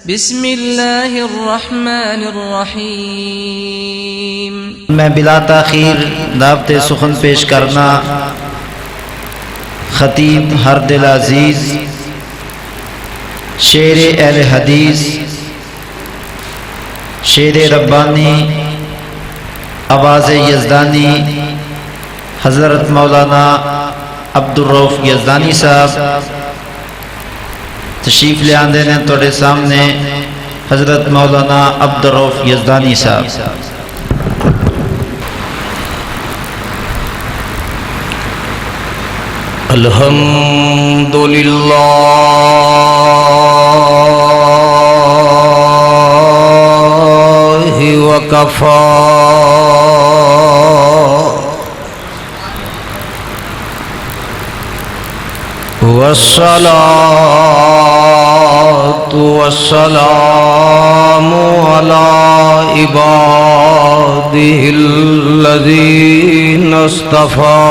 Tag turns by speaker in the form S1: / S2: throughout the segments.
S1: بسم اللہ الرحمن الرحیم۔
S2: میں بلا تاخیر دعوت سخن پیش کرنا خطیب ہر دل عزیز، شیر اہل حدیث، شیر ربانی، آواز یزدانی، حضرت مولانا عبدالرؤف یزدانی صاحب تشریف لے آندے نے توڑے سامنے حضرت مولانا عبدالرؤف یزدانی صاحب۔
S3: الحمدللہ وکفا والصلاة والسلام على عباده الذين اصطفى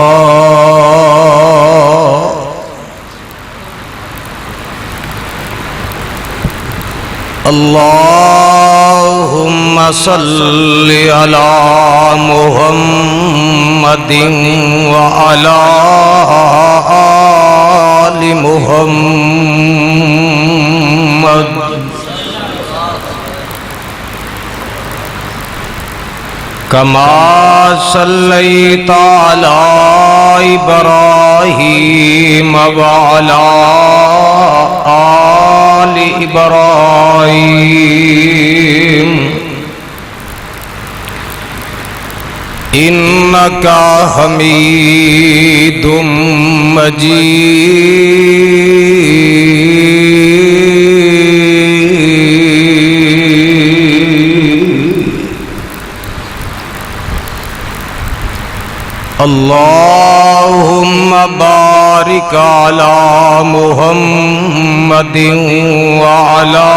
S3: اللهم صل على محمد وعلى آل محمد كما صليت على إبراهيم وعلى آل إبراهيم إنك حميد مجيد اللهم بارك على محمد وعلى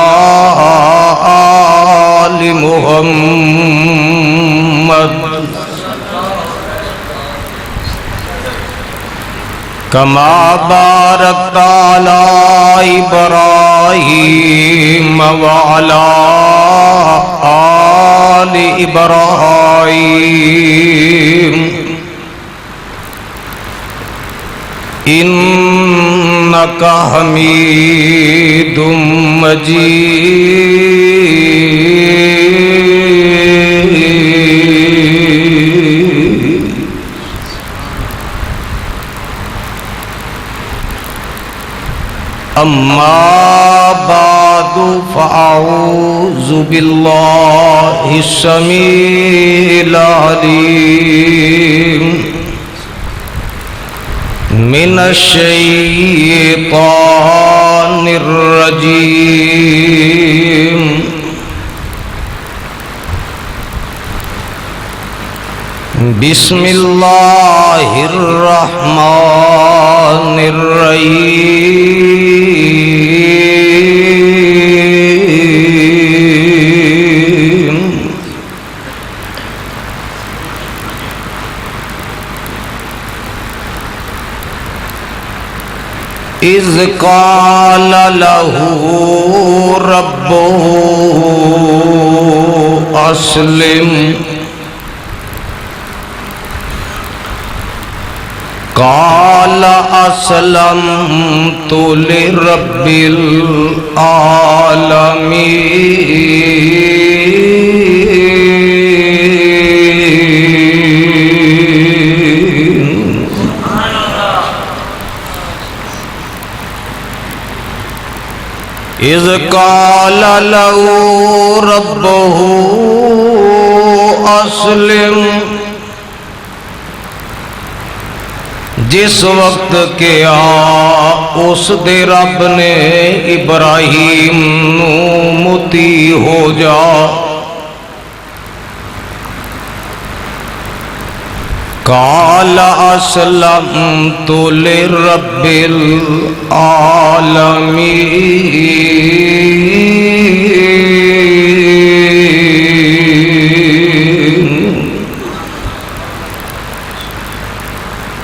S3: آل محمد كما باركت على إبراهيم وعلى آل إبراهيم إنك حميد مجيد أما بعد فأعوذ بالله السميع العليم من الشيطان الرجيم بسم الله الرحمن الرحيم إذ قال له ربه أسلم قال أسلمت لرب العالمين إذ قال له ربه أسلم، جس وقت کیا اس دے رب نے ابراہیم نو مطیع ہو جا، قال اسلمت لرب العالمین۔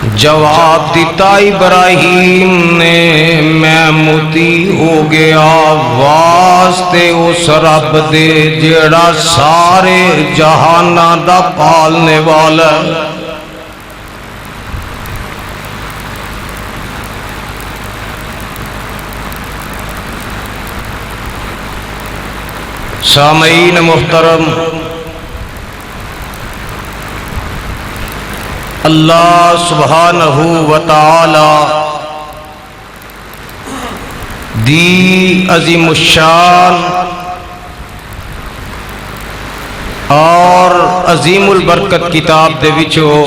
S3: جواب دیتا ابراہیم نے میں متی ہو گیا واسطے اس رب دے جیڑا سارے جہاناں دا پالنے والا سامعین محترم، اللہ سبحانہ و تعالی دی عظیم الشان اور عظیم البرکت کتاب دے وچوں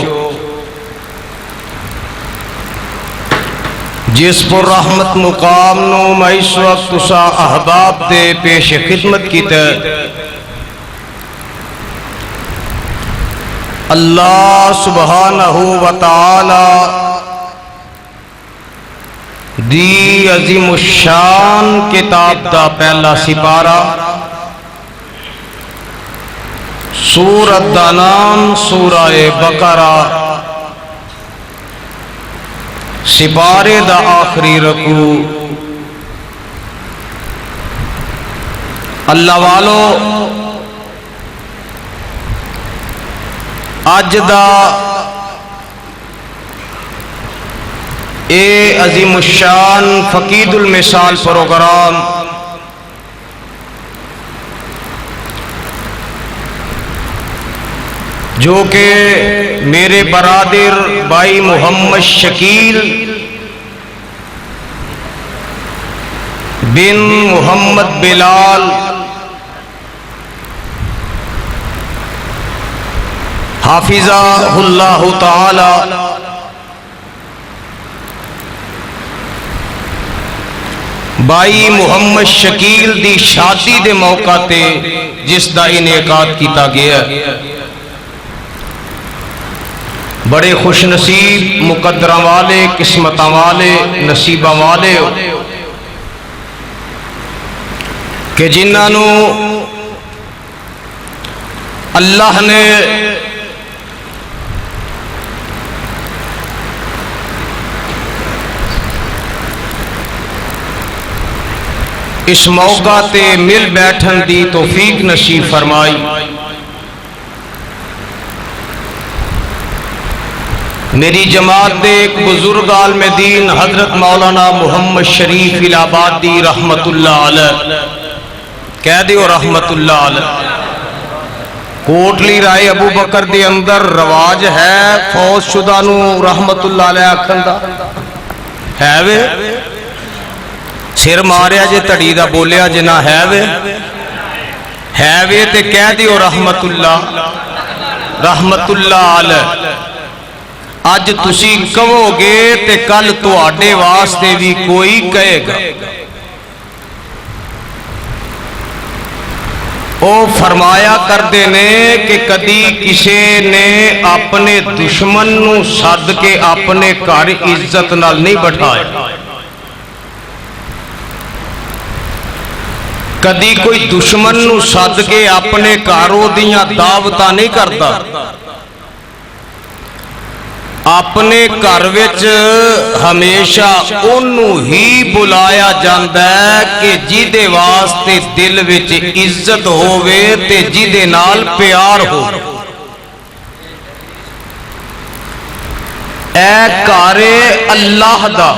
S3: جس پر رحمت مقام نو میں اس وقت تسا احباب دے پیش خدمت کیتا اللہ سبحانہ و تعالی دی عظیم الشان کتاب دا پہلا سپارہ سورۃ دا نام سورہ بقرہ، سپارے دا آخری رکوع۔ اللہ والو اج دا اے عظیم الشان فقید المثال پروگرام جو کہ میرے برادر بھائی محمد شکیل بن محمد بلال حافظہ اللہ تعالی بھائی محمد شکیل دی شادی دے موقع تے جس دا انعقاد کیتا گیا بڑے خوش نصیب مقدراں والے قسمتاں والے نصیباں والے کہ جنہاں نو اللہ نے اس موقع تے مل بیٹھن دی توفیق نصیب فرمائی۔ میری جماعت دے ایک بزرگ عالم دین حضرت مولانا محمد شریف الہآبادی رحمت اللہ علیہ، کہہ دیو رحمت اللہ علیہ۔ کوٹلی رائے ابو بکر دے اندر رواج ہے فوج شدہ نو رحمت اللہ علیہ آکھن دا ہے وے، سر ماریا جے تڑی دا بولیا جنا ہے وے تے کہہ دیو رحمت اللہ علیہ۔ اج تسی کہو گے تے کل تواڈے واسطے بھی کوئی کہے گا۔ او فرمایا کردے نے کہ کدی کسے نے اپنے دشمن نو سد کے اپنے گھر عزت نال نہیں بٹھایا، کدی کوئی دشمن نو سد کے اپنے گھروں دیاں دعوتاں نہیں کرتا، اپنے گھر وچ ہمیشہ انہوں ہی بلایا جاندا ہے کہ جیدے واسطے دل وچ عزت ہووے تے جیدے نال پیار ہو۔ اے گھر اللہ دا،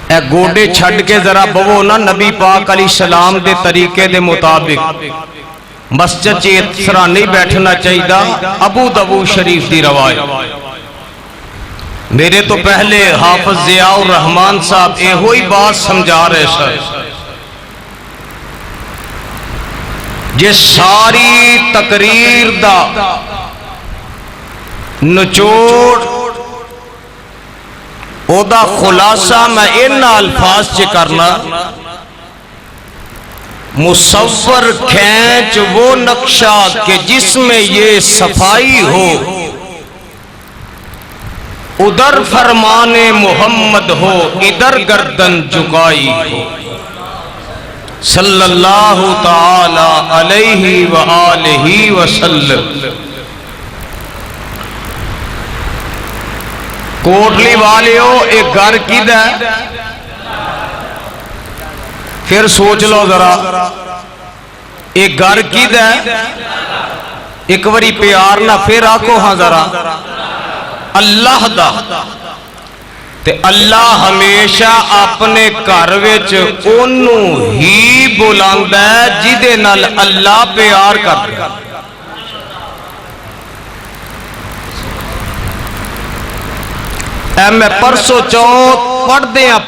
S3: اے گوڑے چھڑ کے ذرا بوو نا نبی پاک علیہ السلام دے طریقے دے مطابق مسجد چ اس طرح نہیں بیٹھنا چاہیے۔ ابو داؤد شریف دی روایت، میرے تو پہلے حافظ ضیاء الرحمان صاحب اے ہوئی بات سمجھا رہے سر، جس ساری تقریر دا نچوڑ او دا خلاصہ میں ان الفاظ چ کرنا، مصور کھینچ وہ نقشہ کہ جس میں یہ صفائی ہو، ادھر فرمان محمد ہو ادھر گردن جھکائی ہو، صلی اللہ تعالی علیہ وآلہ وسلم۔ کوٹلی والیو ایک گھر کیدا ہے؟ پھر سوچ لو ذرا، ایک گھر کیدا ہے؟ ایک وری پیار نہ پھر آکو ہاں ذرا، اللہ دا۔ تے اللہ ہمیشہ اپنے گھر وچ اونوں ہی بلاندا ہے جدے نال اللہ پیار کردا۔ میں پرسوں چوتھ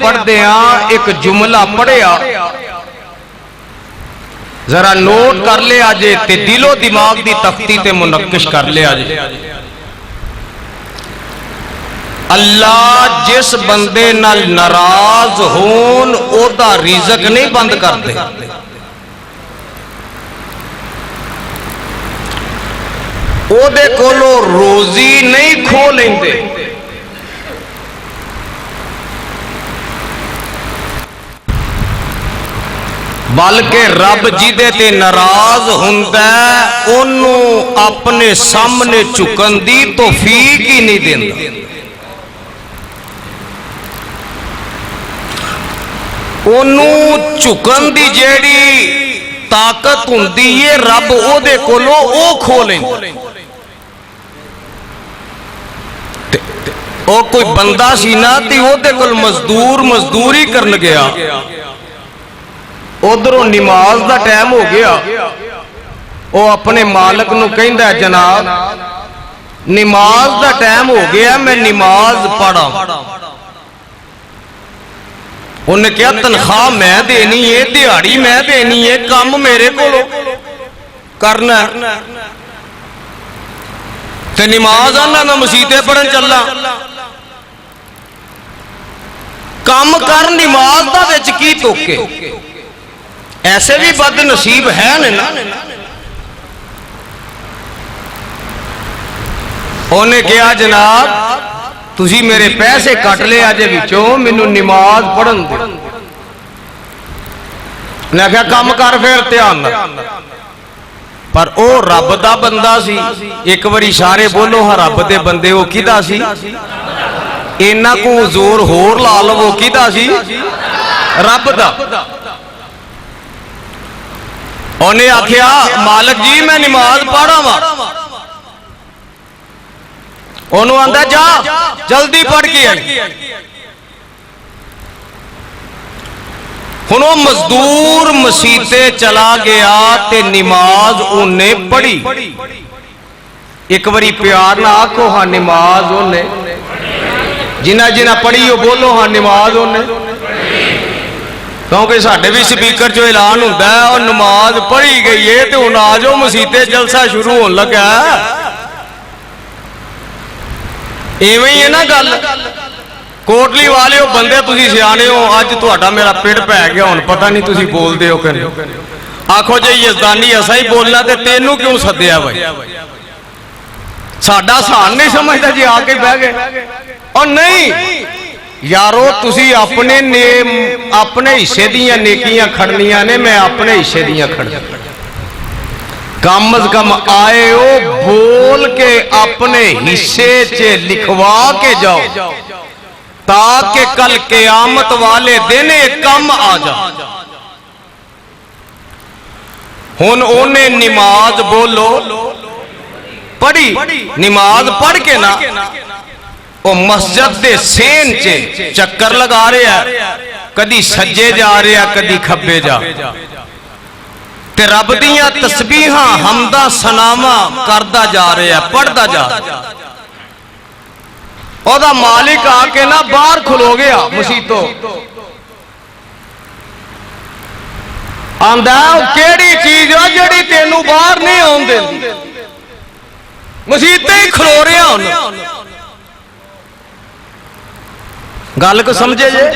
S3: پڑھدیاں ایک جملہ پڑھیا، ذرا نوٹ کر لیا جے تے دل و دماغ دی تختی تے منقش کر لیا جے۔ اللہ جس بندے نال ناراض ہون او دا رزق نہیں بند کرتے، او دے کولو روزی نہیں کھو لیندے، بلکہ رب جیدے تے ناراض ہوندا ہے اونوں اپنے سامنے چکن دی توفیق ہی نہیں دیندا۔ اونوں چکن دی جیڑی طاقت ہوندی ہے رب او دے کولو او کھو لیندا۔ او کوئی بندہ سی نا تے او دے کول مزدوری کرن گیا، ادھروں نماز دا ٹائم ہو گیا، وہ اپنے مالک نو کہندا ہے جناب نماز دا ٹائم ہو گیا میں نماز پڑھا۔ انہیں کیا تنخواہ میں دینی ہے، دیہاڑی میں دینی ہے، کام میرے کو کرنا ہے تے نماز آنا میں مسیطے پڑھن چلا، کام کر نماز دا وچ کی توکے؟ ایسے بھی بد نصیب ہے نا۔ انہیں کیا جناب تسی میرے پیسے کٹ لے آجے بچوں مینو نماز پڑھن دے، نے کہا کام کر پھر دھیان نال، پر او رب دا بندہ سی۔ ایک واری سارے بولو ہاں رب دے بندے وہ کیدا سی؟ اینا کو زور ہور لا لو وہ کیدا سی؟ رب دا۔ انہیں آکھیا مالک جی میں نماز پڑھا وا، انہوں آندا جا جلدی پڑھ کے آئی۔ ہنو مزدور مسیطے چلا گیا تے نماز انہیں پڑھی۔ ایک واری پیار نہ آکھو ہاں نماز انہیں، جنہ جنہ پڑھی ہو بولو ہاں نماز انہیں، کیونکہ ساڑھے بھی سپیکر جو اعلان ہوتا ہے اور نماز پڑھی گئی ہے تو انہاں آجو مسیطے جلسہ شروع ہون لگا ہے۔ ایویں ہی ہے نا گل، کوٹلی والے ہو بندے تسی سیانے ہو، آج تو اٹھا میرا پیڑ پہ گیا ہون پتہ نہیں تسی بول دے ہو کرنے، آنکھو جے یزدانی ایسا ہی بولنا تے تینوں کیوں سدیا بھائی؟ ساڑھا سان نہیں سمجھتا جی آکے بہ گئے، اور نہیں یارو تسی اپنے حصے دیاں نیکیاں کھڑنیاں نے، میں اپنے حصے دیاں کھڑنیاں، کم از کم آئے ہو بول کے اپنے حصے چے لکھوا کے جاؤ تاکہ کل قیامت والے دن ایک کم آ جاؤ۔ ہن انہیں نماز بولو پڑھی، نماز پڑھ کے نا وہ مسجد دے سین چے چکر لگا رہے ہیں، کدی سجے جا رہے ہیں کدی کھبے جا، تے رب دیاں تسبیحاں حمدہ سناواں کردا جا رہے ہیں، پڑھدا جا رہے ہیں۔ او دا مالک آ کے نا باہر کھلو گیا مسیتوں، آندا کیڑی چیز ہے جڑی تینوں باہر نہیں آن دیندی؟ مسیتے ہی کھلو رہے ہیں۔ گل کو سمجھے جے؟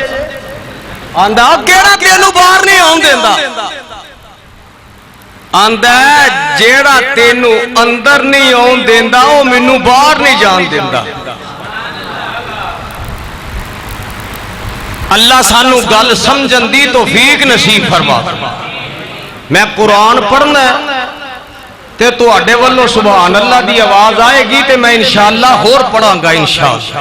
S3: آندا کیڑا تینوں باہر نہیں آن دیندا؟ آندا جیڑا تینوں اندر نہیں آن دیندا او مینوں باہر نہیں جان دیندا۔ اللہ سانو گل سمجھن دی توفیق نصیب فرما۔ میں قرآن پڑھنا ہے تے تو اڈے والوں سبحان اللہ دی آواز آئے گی تے میں انشاءاللہ ہور پڑھاں گا انشاءاللہ۔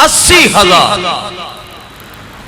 S3: 80,000।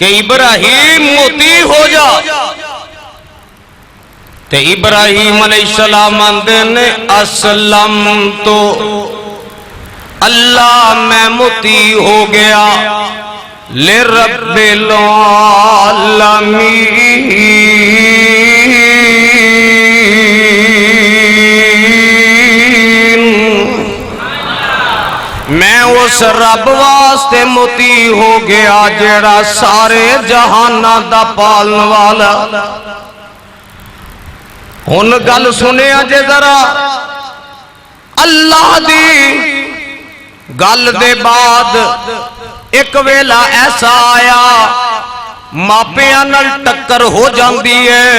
S3: کہ ابراہیم موتی ہو جا، تے ابراہیم علیہ السلام آندے نے اسلم تو اللہ میں موتی ہو گیا لرب العالمین، میں اس رب واسطے موتی ہو گیا جیڑا سارے جہانہ دا پالن والا۔ ہن گل سنے جے ذرا اللہ دی گل دے بعد ایک ویلا ایسا آیا ماپیاں نال ٹکر ہو جاندی ہے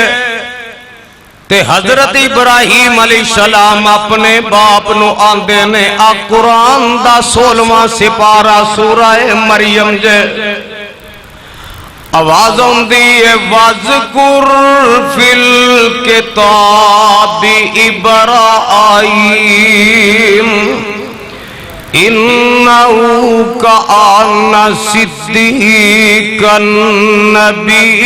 S3: تے حضرت ابراہیم علیہ السلام اپنے باپ نو آندے نے آ قرآن دا 16واں سپارہ سورہ مریم جے آواز ہوندی ہے وَاذْكُرْ فِي الْكِتَابِ إِبْرَاہِيمَ إِنَّهُ كَانَ صِدِّيقًا نَبِيًّا۔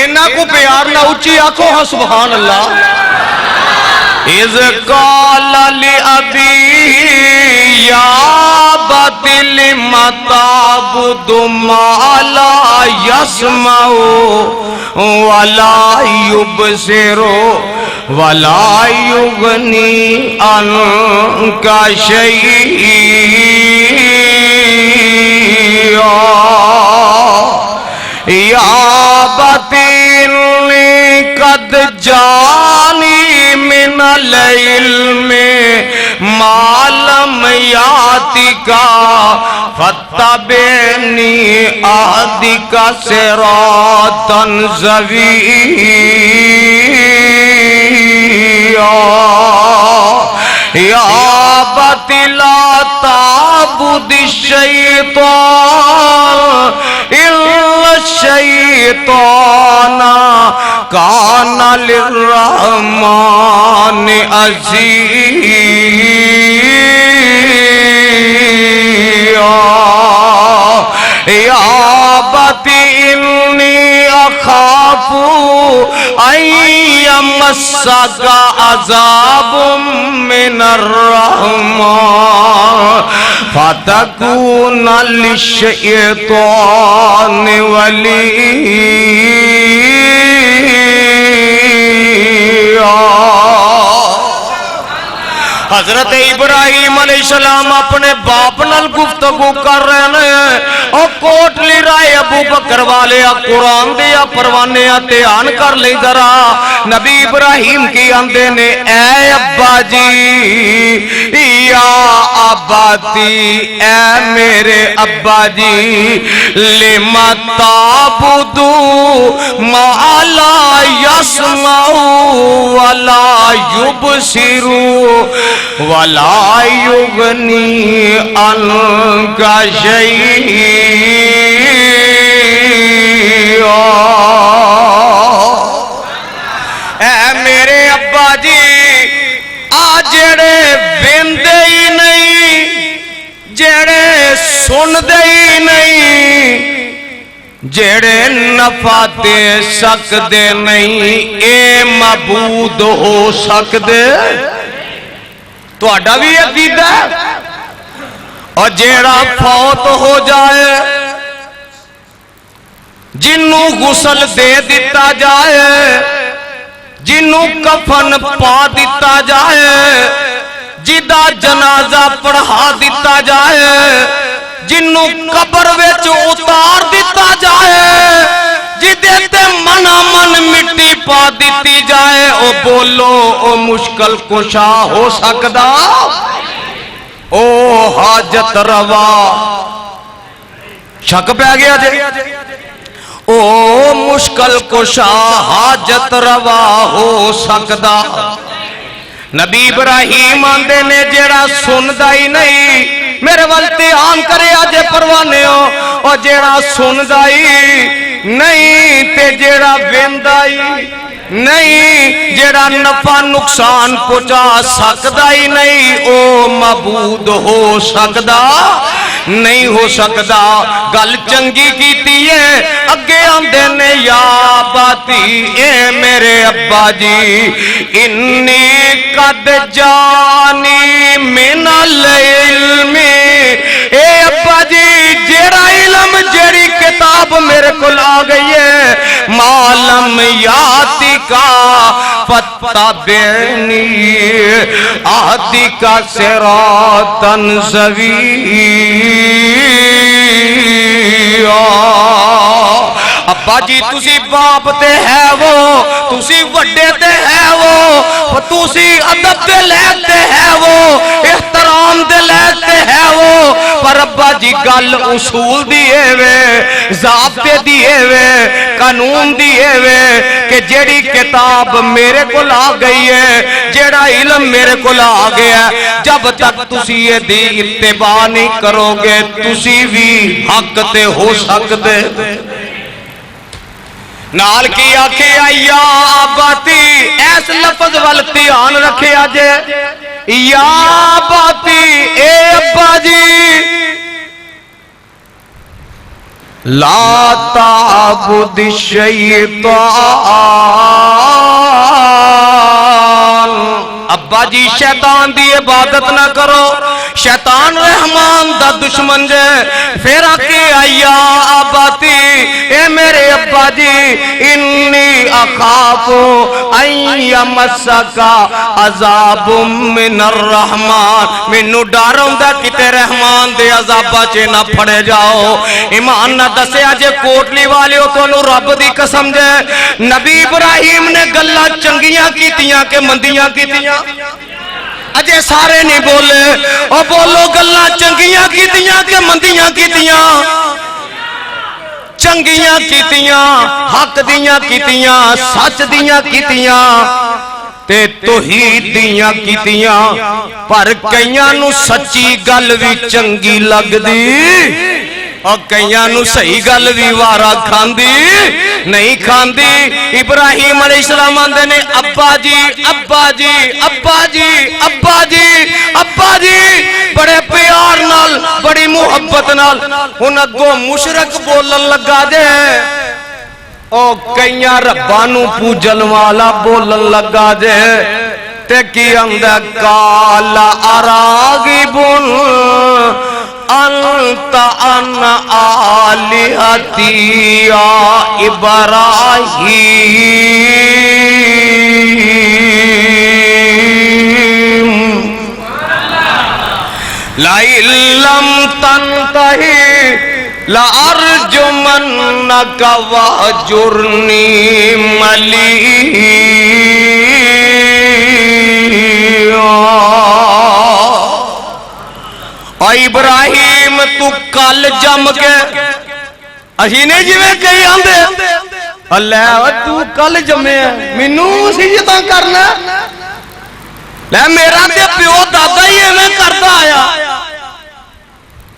S3: انہاں کو پیار نہ اچھی آنکھوں ہاں سبحان اللہ۔ اِذْ قَالَ لِأَبِيهِ يَا أَبَتِ لِمَ تَعْبُدُ مَا لَا يَسْمَعُ وَلَا يُبْصِرُ وَلَا يُغْنِي عَنْكَ شَيْئًا يَا أَبَتِ إِنِّي قَدْ جَاءَنِي مِنَ الْعِلْمِ مَا لَمْ يَأْتِكَ فَاتَّبِعْنِي أَهْدِكَ صِرَاطًا سَوِيًّا يَا أَبَتِ لَا تَعْبُدِ الشَّيْطَانَ إِنَّ الشَّيْطَانَ كَانَ لِلرَّحْمَنِ عَصِيًّا يَا أَبَتِ إِنِّي أَخَافُ أَن يَمَسَّكَ عَذَابٌ مِّنَ الرَّحْمَنِ فَتَكُونَ لِلشَّيْطَانِ وَلِيًّا۔ حضرت ابراہیم علیہ السلام اپنے باپ نال گفتگو کر رہے ہیں اور کوٹلی رائے ابو بکر والے قرآن دیا پروانے دھیان کر لیں ذرا نبی ابراہیم کی آندے نے اے ابا جی یا اباتی اے میرے ابا جی لما تعبدو ما لا يسمع ولا يبصر وَلَا يُغْنِي عَنْكَ شَيْئًا۔ اے میرے ابا جی آ جڑے ویندے ہی نہیں جڑے سندے ہی نہیں جڑے نفع دے سکدے نہیں اے معبود ہو سکدے تو اڈا بھی عقیدہ ہے اور جیڑا فوت ہو جائے جنوں غسل دے دیتا جائے جنوں کفن پا دیتا جائے جدا جنازہ پڑھا دیتا جائے جنوں قبر وچ اتار دیتا جائے جدے تے منا من مٹی پا دیتی جائے او بولو او مشکل کشا ہو سکدا او حاجت روا شک پہ گیا جے او مشکل کشا حاجت روا ہو سکدا نبی ابراہیم آندے نے جیڑا سندا ہی نہیں میرے والتے آن کرے آجے پروانے ہو اور جیڑا سندا ہی نہیں تے جیڑا ویندائی نہیں جڑا نفع نقصان پہنچا سکدا ہی نہیں او معبود ہو سکدا نہیں ہو سکدا گل چنگی کیتی ہے اگے آندے نے یا باتی اے میرے ابا جی انی قد جانی من العلم اے ابا جی جیڑا علم جیڑی کتاب میرے کو آ گئی ہے معلم یاتی کا فتبعنی آتی کا صراطن سویا ابا جی تسی باپ تے ہے وہ تسی وڈے تے ہے وہ تسی ادب دے لائق تے ہے وہ احترام دے لائق تے ہے وہ پر ابا جی گل اصول دیئے وے ضابطے دیئے وے قانون دیئے وے کہ جیڑی کتاب میرے کو لا گئی ہے جیڑا علم میرے کو لا گیا ہے جب تک تسی یہ دی اتباع نہیں کرو گے تسی بھی حق تے ہو سکتے نال کی آکھے یا باتی ایس لفظ والتیان رکھے آجے یا باتی اے ابا جی لا تعبد الشیطان ابا جی شیطان دی عبادت نہ کرو شیطان رحمان دا دشمن جے پھر آکے آیا آباتی اے میرے ابا جی انی اخافو این یمسکا عذاب من الرحمن منو ڈاروں دا کتے رحمان دے عذابہ چے نہ پھڑے جاؤ ایمان نہ دسے آجے کوٹلی والے ہو تو انہوں رب دی قسم جے نبی ابراہیم نے گلہ چنگیاں کیتیاں کہ مندیاں کیتیاں اجے سارے نہیں بولے او بولو گلہ چنگیاں کیتیاں کہ مندیاں کیتیاں چنگیاں کیتیاں حق دیاں کیتیاں سچ دیاں کیتیاں تے توحید دیاں کیتیاں پر کئیاں نو سچی گل بھی چنگی لگ دی اور کئیاں نو صحیح گل بھی وارا کھاندی نہیں کھاندی ابراہیم علیہ السلام آندے نے ابا جی ابا جی ابا جی ابا جی ابا جی بڑے پیار نال بڑی محبت نال ان اگو مشرک بولن لگا دے او کئیاں ربانو پوجن والا بولن لگا دے تے کی اندے کالا اراغبن انت ان آلہتی یا ابراہیم لَإِن لَّمْ تَنْتَهِ لَأَرْجُمَنَّكَ وَأْجُرْنِي مَلِيًّا ابراہیم تو کل جم کے اسی نے جی میں کہی آندے اللہ تو کل جمے منو سجدہ کرنا لے میرا تے پیو دادا ہی میں کرتا آیا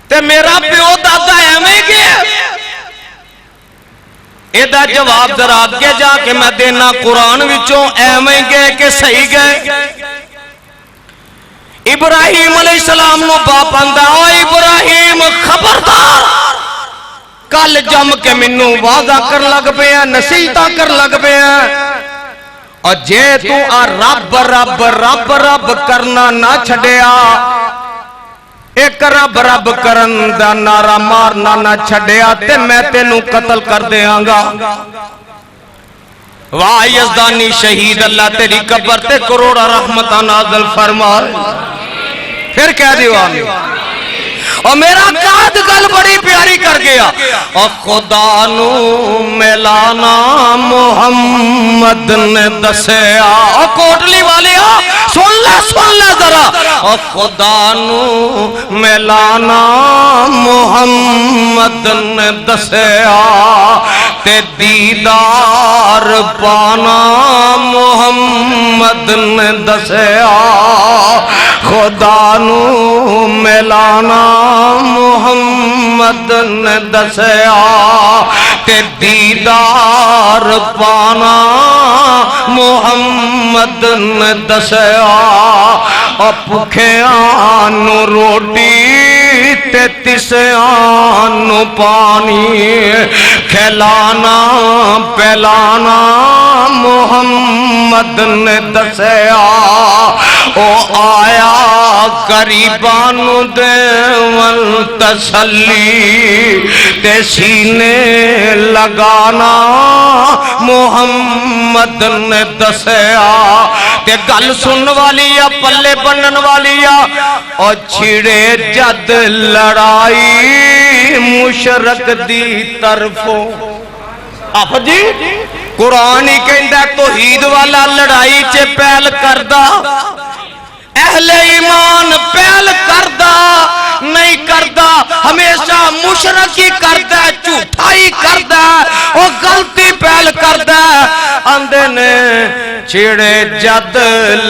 S3: تے میرا پیو دادا میں گیا ایدہ جواب ذرا آگے جا کے میں دینا قرآن وچوں میں گئے کہ صحیح گئے ابراہیم علیہ السلام نو باپ آندہ ابراہیم خبردار کل جم کے منو وعدہ کر لگ پہ ہیں نصیحتہ کر لگ پہ ہیں اور جے تو رب رب رب رب کرنا نہ چھڑیا ایک رب رب کرن دا نعرہ مارنا نہ چھڑیا تے میں تینوں قتل کر دیاں گا واہ یزدانی شہید اللہ تیری قبر تے کروڑا رحمتہ نازل فرمائے پھر کہہ دیو آمین اور میرا قائد گل بڑی پیاری کر گیا اور خدا نو ملانا محمد نے دسیا اور کوٹلی والے سن لے ذرا اور خدا نو ملانا محمد نے دسیا تے دیدار پانا محمد نے دسیا خدا نو ملانا محمد محمد نے دسیا تے دیدار پانا محمد نے دسیا بھکھیاں نو روٹی تے تسیاں نو پانی کھلانا پلانا محمد نے دسیا او آیا قریبان دیون تسلی تے سینے لگانا محمد نے دسیا تے گل سن والی یا پلے بنن والی یا اور چھڑے جد لڑائی مشرک دی طرفوں آپ جی قرآن ہی کہندہ توحید والا لڑائی چے پہل کردہ اہل ایمان پہل کردہ نہیں کردہ ہمیشہ مشرکی کردہ جھوٹائی کردہ اور غلطی پہل کردہ اندے نے چھڑے جد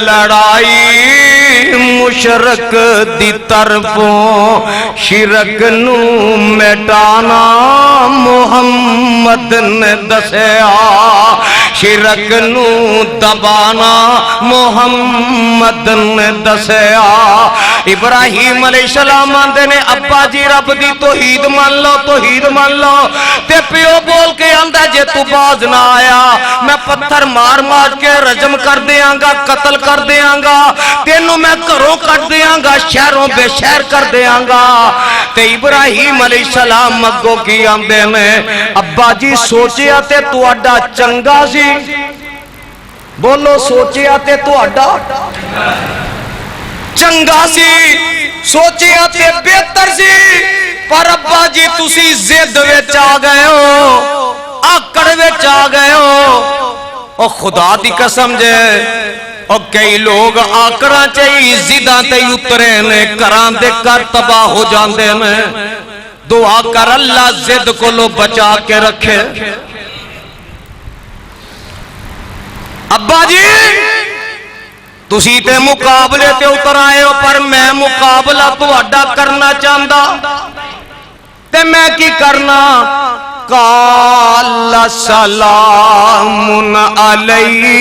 S3: لڑائی مشرک دی طرفوں شرک نو مٹانا محمد نے دسیا شرک نو دبانا محمد نے دسیا ابراہیم علیہ السلام آندے نے ابا جی رب دی توحید مان لو تے پیو بول کے آندہ جے تو باز نہ آیا میں پتھر مار مار کے رجم کر دیاں گا قتل کر دیاں گا تینوں میں گھروں کٹ دیاں گا شہروں بے شہر کر دیاں گا تے ابراہیم علیہ السلام مگو کی آندے نے ابا جی سوچیا تے تو اڈا چنگا سی بولو سوچیا تے تو اڈا چنگا سی سوچیا تے بہتر سی پر ابا جی تسی زد وچ آ گئے ہو آکڑ وچ آ گئے ہو اور خدا دی قسم جے اور کئی لوگ آکڑاں چاہی زداں تے اترے نے کران دے کر تباہ ہو جاندے میں دعا کر اللہ زد کو لو بچا کے رکھے ابا جی تسی تے مقابلے تے اتر آئے ہو پر میں مقابلہ تو اڈا کرنا چاہندہ تے میں کی کرنا قال سلام علیہ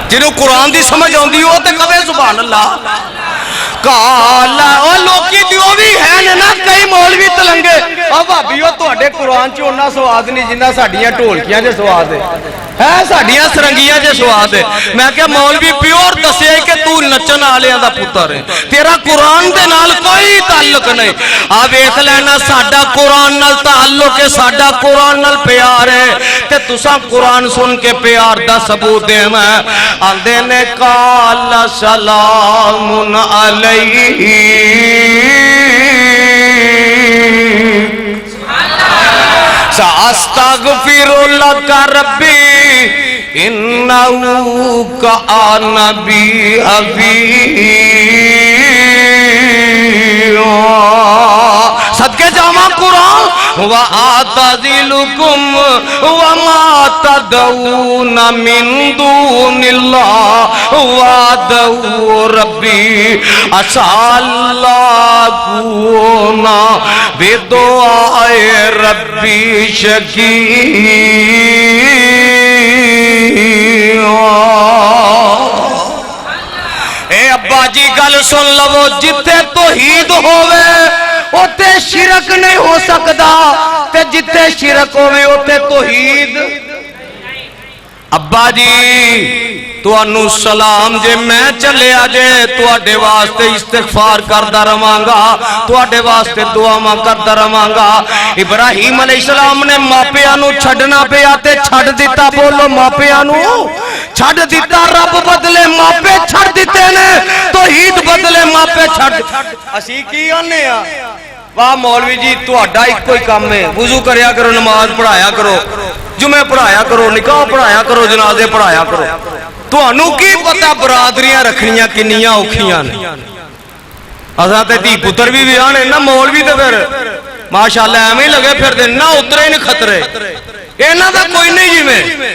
S3: جنہوں قرآن دی سمجھ ہوندی ہو تے کبھے سبحان اللہ کالا اور لوکی دیو بھی ہے نا کئی مولوی تلنگے اور بھابیو تو اڈے قرآن چوننا سواد نہیں جنہ ساڑیاں ٹولکیاں جے سواد ہے ساڑیاں سرنگیاں جے سواد ہے میں کہا مولوی پیور دسے کہ تو نچن آلیاں دا پتر ہے تیرا قرآن دے نال کوئی تعلق نہیں آپ ایک لینا ساڑا قرآن نال تعلق ہے ساڑا قرآن نال پیار ہے تے تسا قرآن سن کے پیار دا ثبوت دے میں آندے نے قال سلام علیہ ساستغفر لک ربی انہو کان بی حفیظ صدقے جامع قرآن وَآتَذِلُكُمْ وَمَا تَدْعُونَ مِن دُونِ اللَّهِ وَادَعُوا رَبِّي عَسَىٰ اللَّهُ بِدُعَاءِ رَبِّي شَقِيٌّ اے ابا جی گل سن لو جتے توحید ہوئے اوتے شرک نہیں ہو سکتا تے جتے شرک ہوئے اوتے توحید ابا جی تو انو سلام جے میں چلے آجے تو اڈے واسطے استغفار کردہ رمانگا تو اڈے واسطے دعا ماں کردہ رمانگا ابراہیم علیہ السلام نے ماپیانو چھڑنا پہ آتے چھڑ دیتا بولو ماپیانو چھڑ دیتا رب بدلے ماپے چھڑ دیتے نے توحید بدلے ماپے چھڑ اسی کی آنے آ واہ مولوی جی تو اڈا ایک کوئی کام میں وضو کریا کرو نماز پڑھایا کرو جمعہ پڑھایا کرو نکاح پڑھایا کرو جنازے پڑھایا کرو تو انو کی پتہ برادریاں رکھنیاں کنیاں اوکھیاں نے حضرت دی پتر بھی بیانے نا مولوی تے پھر ماشاءاللہ ہمیں لگے پھر دے نا اترے نہیں خطرے اینا دا کوئی نہیں جی میں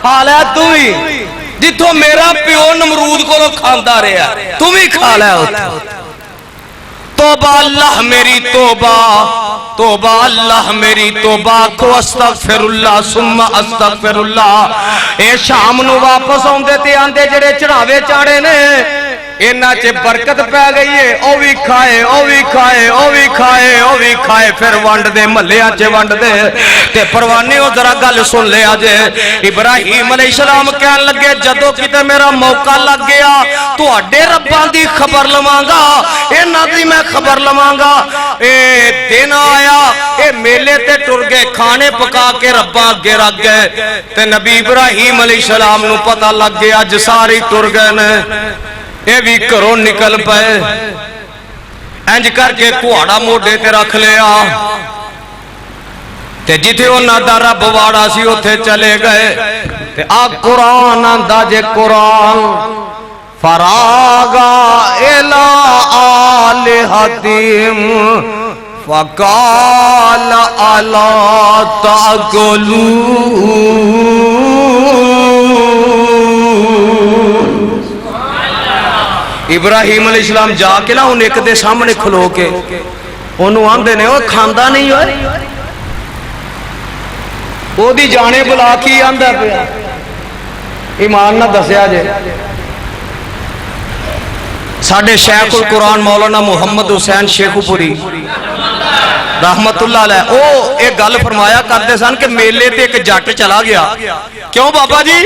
S3: کھا لیا تو بھی جتوں میرا پیو نمرود کو کھاندا رہا تو بھی کھا لیا توبہ اللہ میری توبہ توبہ اللہ میری توبہ کو استغفر اللہ ثم استغفر اللہ اے شام نو واپس آندے تے آندے جڑے چڑھاوے چاڑے نے اینا چے برکت پہ گئی ہے او بھی کھائے او بھی کھائے او بھی کھائے او بھی کھائے پھر وانڈ دے ملیا چے وانڈ دے تے پروانی ہو ذرا گل سن لے آجے ابراہیم علیہ السلام کہن لگے جدو کتے میرا موقع لگ گیا تو اڈے ربان دی خبر لمانگا اینا دی میں خبر لمانگا اے دن آیا اے میلے تے ٹر گئے کھانے پکا کے ربان گے رکھ گئے تے نبی ابراہیم علیہ السلام نو پتہ لگ گیا جساری ٹر گئے نے اے بھی کروں نکل پائے انج کر کے کوڑا موڑے تے رکھ لیا تے جتھے انہاں دا رب واڑا سی اوتھے چلے گئے تے آ قرآن آندا جے قرآن فراغا الی آلہتہم فقال الا تاکلون ابراہیم علیہ السلام جا کے نا انہیں ایک دے سامنے کھلو کے انہوں آندے نے وہ کھاندہ نہیں ہوئے وہ دی جانے بلا کی آندہ پہ ایمان نہ دسیا جے ساڑھے شیخ القرآن مولانا محمد حسین شیخ پوری رحمت اللہ علیہ او ایک گل فرمایا کرتے سن کہ میلے تے ایک جٹ چلا گیا کیوں بابا جی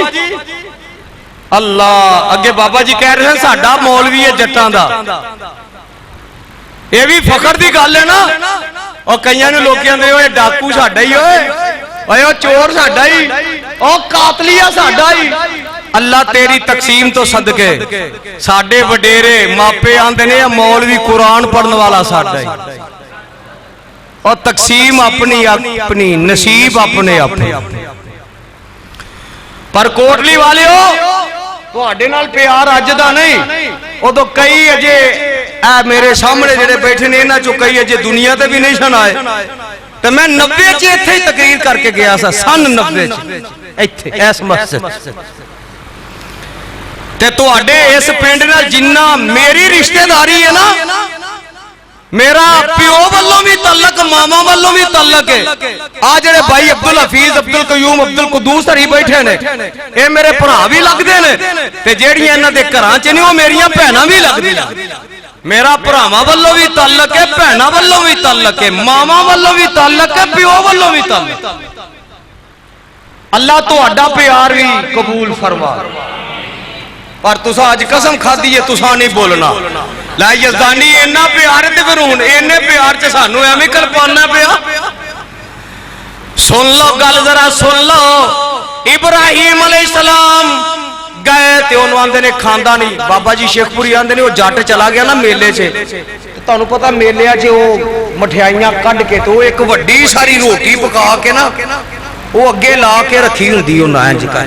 S3: اللہ اگے بابا جی کہہ رہے ہیں ساڑھا مولوی ہے جٹاں دا یہ بھی فخر دی گل ہے نا اور کئیاں نے لوکیاں دے ہوئے ڈاکو ساڑھا ہی ہوئے وہ چور ساڑھا ہی اور قاتلیہ ساڑھا ہی اللہ تیری تقسیم تو صدقے ساڑھے وڈیرے ماپے آندے نے مولوی قرآن پڑھنے والا ساڑھا ہی اور تقسیم اپنی اپنی نصیب اپنے اپنے پر کوٹلی والے ہو تو آڈے نال پیار آجدہ نہیں وہ تو کئی اجے میرے سامنے جڑے بیٹھے نے نا چو کئی اجے دنیا تے بھی نہیں سن آئے تو میں 90 چے اتھے ہی تقریر کر کے گیا سا سن 90 چے اتھے ایس مسجد تے تو آڈے اس پینڈ نال جنہ میری رشتہ داری ہے نا میرا پیو والوں بھی تعلق ماما والوں بھی تعلق ہے آج جڑے بھائی عبدالحفیظ عبدالقیوم عبدالقدوس ہری بیٹھے نے اے میرے پڑھا بھی لگ دے نے تے جیڑی انہاں دے گھراں چ نہیں او میریاں بہناں بھی لگ دی میرا پڑھاواں والوں بھی تعلق ہے بہناں والوں بھی تعلق ہے ماما والوں بھی تعلق ہے پیو والوں بھی تعلق اللہ تہاڈا پیار بھی قبول فرما پر تسا اج قسم کھادی ہے تسا نہیں بولنا لا یزدانی اینا پیار تے پھر ہن اینے پیار چ سانو ایویں کلپانا پیا سن لو گل ذرا سن لو ابراہیم علیہ السلام گئے تے انہوں آندے نے کھاندا نہیں بابا جی شیخ پوری آندے نے وہ جٹ چلا گیا نا میلے سے تانوں پتہ میلے چ وہ مٹھائیاں کڈ کے تو ایک وڈی ساری روٹی پکا کے نا وہ اگے لا کے رکھی ہوندی او نا انج کر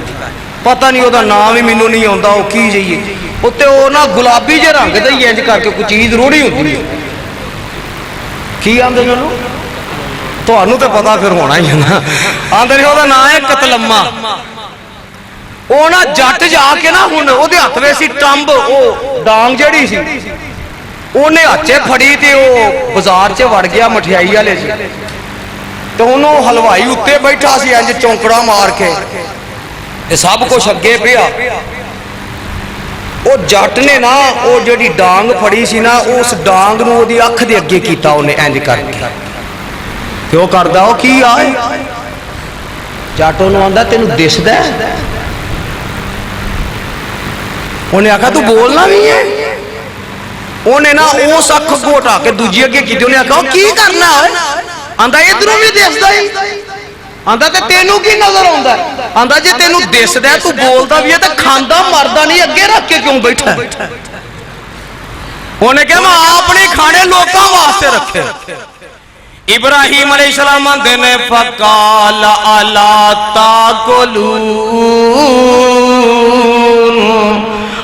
S3: پتہ نہیں او دا نام ہی مینوں نہیں آوندا او کی جائیے اتے وہ نا گلابی جے رنگ دا ہی انج کر کے کوئی چیز روڑی ہوندی ہے کی آندے نے انہوں تانوں تے پتہ پھر ہونا ہی ہے نا آندے نے او دا نام ہے قتلمہ او نا جٹ جا کے نا ہن او دے ہتھ وچ سی ٹمب او ڈانگ جڑی سی اونے ہتھ پھڑی تے او بازار چ وڑ گیا مٹھائی والے سی تے انہوں حلوائی اتے بیٹھا سی انج چونکڑا مار کے سب کچھ اگے پیا وہ جٹ نے نا وہ جڑی ڈانگ پھڑی سی نا اس ڈانگ نو دی اکھ دے اگے کیتا انہیں انج کر کے کیوں کردا او کی آئے جٹ انہوں آندا تینوں دسدا ہے انہیں آکھا تو بولنا بھی ہے انہیں نا اس اکھ گھوٹا کے دوجی اگے کیتے انہیں آکھا کی کرنا ہے آندا ادھروں بھی دسدا ہے آندا تے تینوں کی نظر آندا ہے آندا جے تینوں دسدا ہے تو بولدا بھی ہے تے کھاندا مردا نہیں اگے رکھ کے کیوں بیٹھا ہے انہیں کہا میں اپنے کھانے لوکاں واسطے رکھے ابراہیم علیہ السلام آندے نے فقال الا تاکلون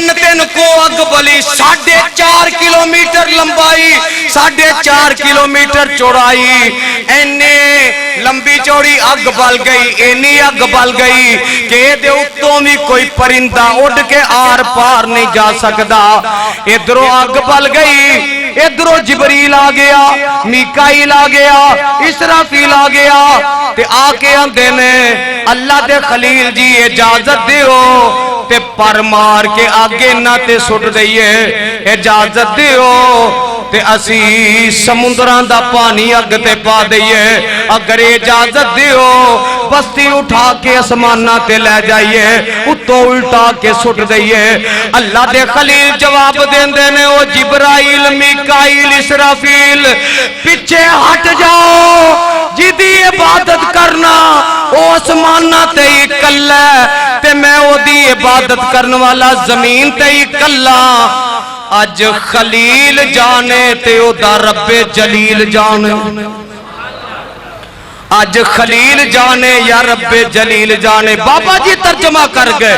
S3: 3 کو اگ بلی 4.5 کلومیٹر لمبائی 4.5 کلومیٹر چوڑائی اینے لمبی چوڑی اگ بل گئی اینی اگ بل گئی کہ دے اتوں بھی کوئی پرندہ اڑ کے آر پار نہیں جا سکدا ادھروں اگ بل گئی ادھروں جبریل آ گیا میکائیل آ گیا اسرافیل آ گیا تے آ کے آندے نے اللہ دے خلیل جی اجازت دیو تے پر مار کے آگے نہ تے سٹ دئیے اجازت دیو تے اسی سمندران دا پانی اگ تے پا دئیے اگر اجازت دیو بستی اٹھا کے اسمانہ تے لے جائیے اتو الٹا کے سٹ دئیے اللہ دے خلیل جواب دین دینے او جبرائیل میکائیل اسرافیل پیچھے ہٹ جاؤ جدی عبادت کرنا او اسمانہ تے ہی کلّا تے میں او دی عبادت کرنے والا زمین تے ہی کلّا اج خلیل جانے تے او دا رب جلیل جانے آج خلیل جانے یا رب جلیل جانے بابا جی ترجمہ کر گئے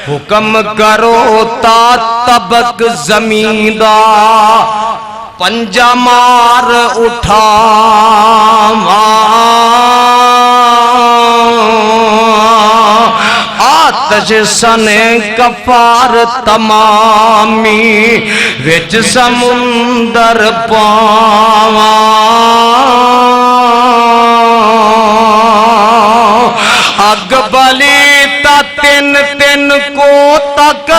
S3: حکم کرو تا تبک زمین دا پنجا مار اٹھا آتش سنے کفار تمامی وچ سمندر پاواں اگ بلی تا 3 کو تک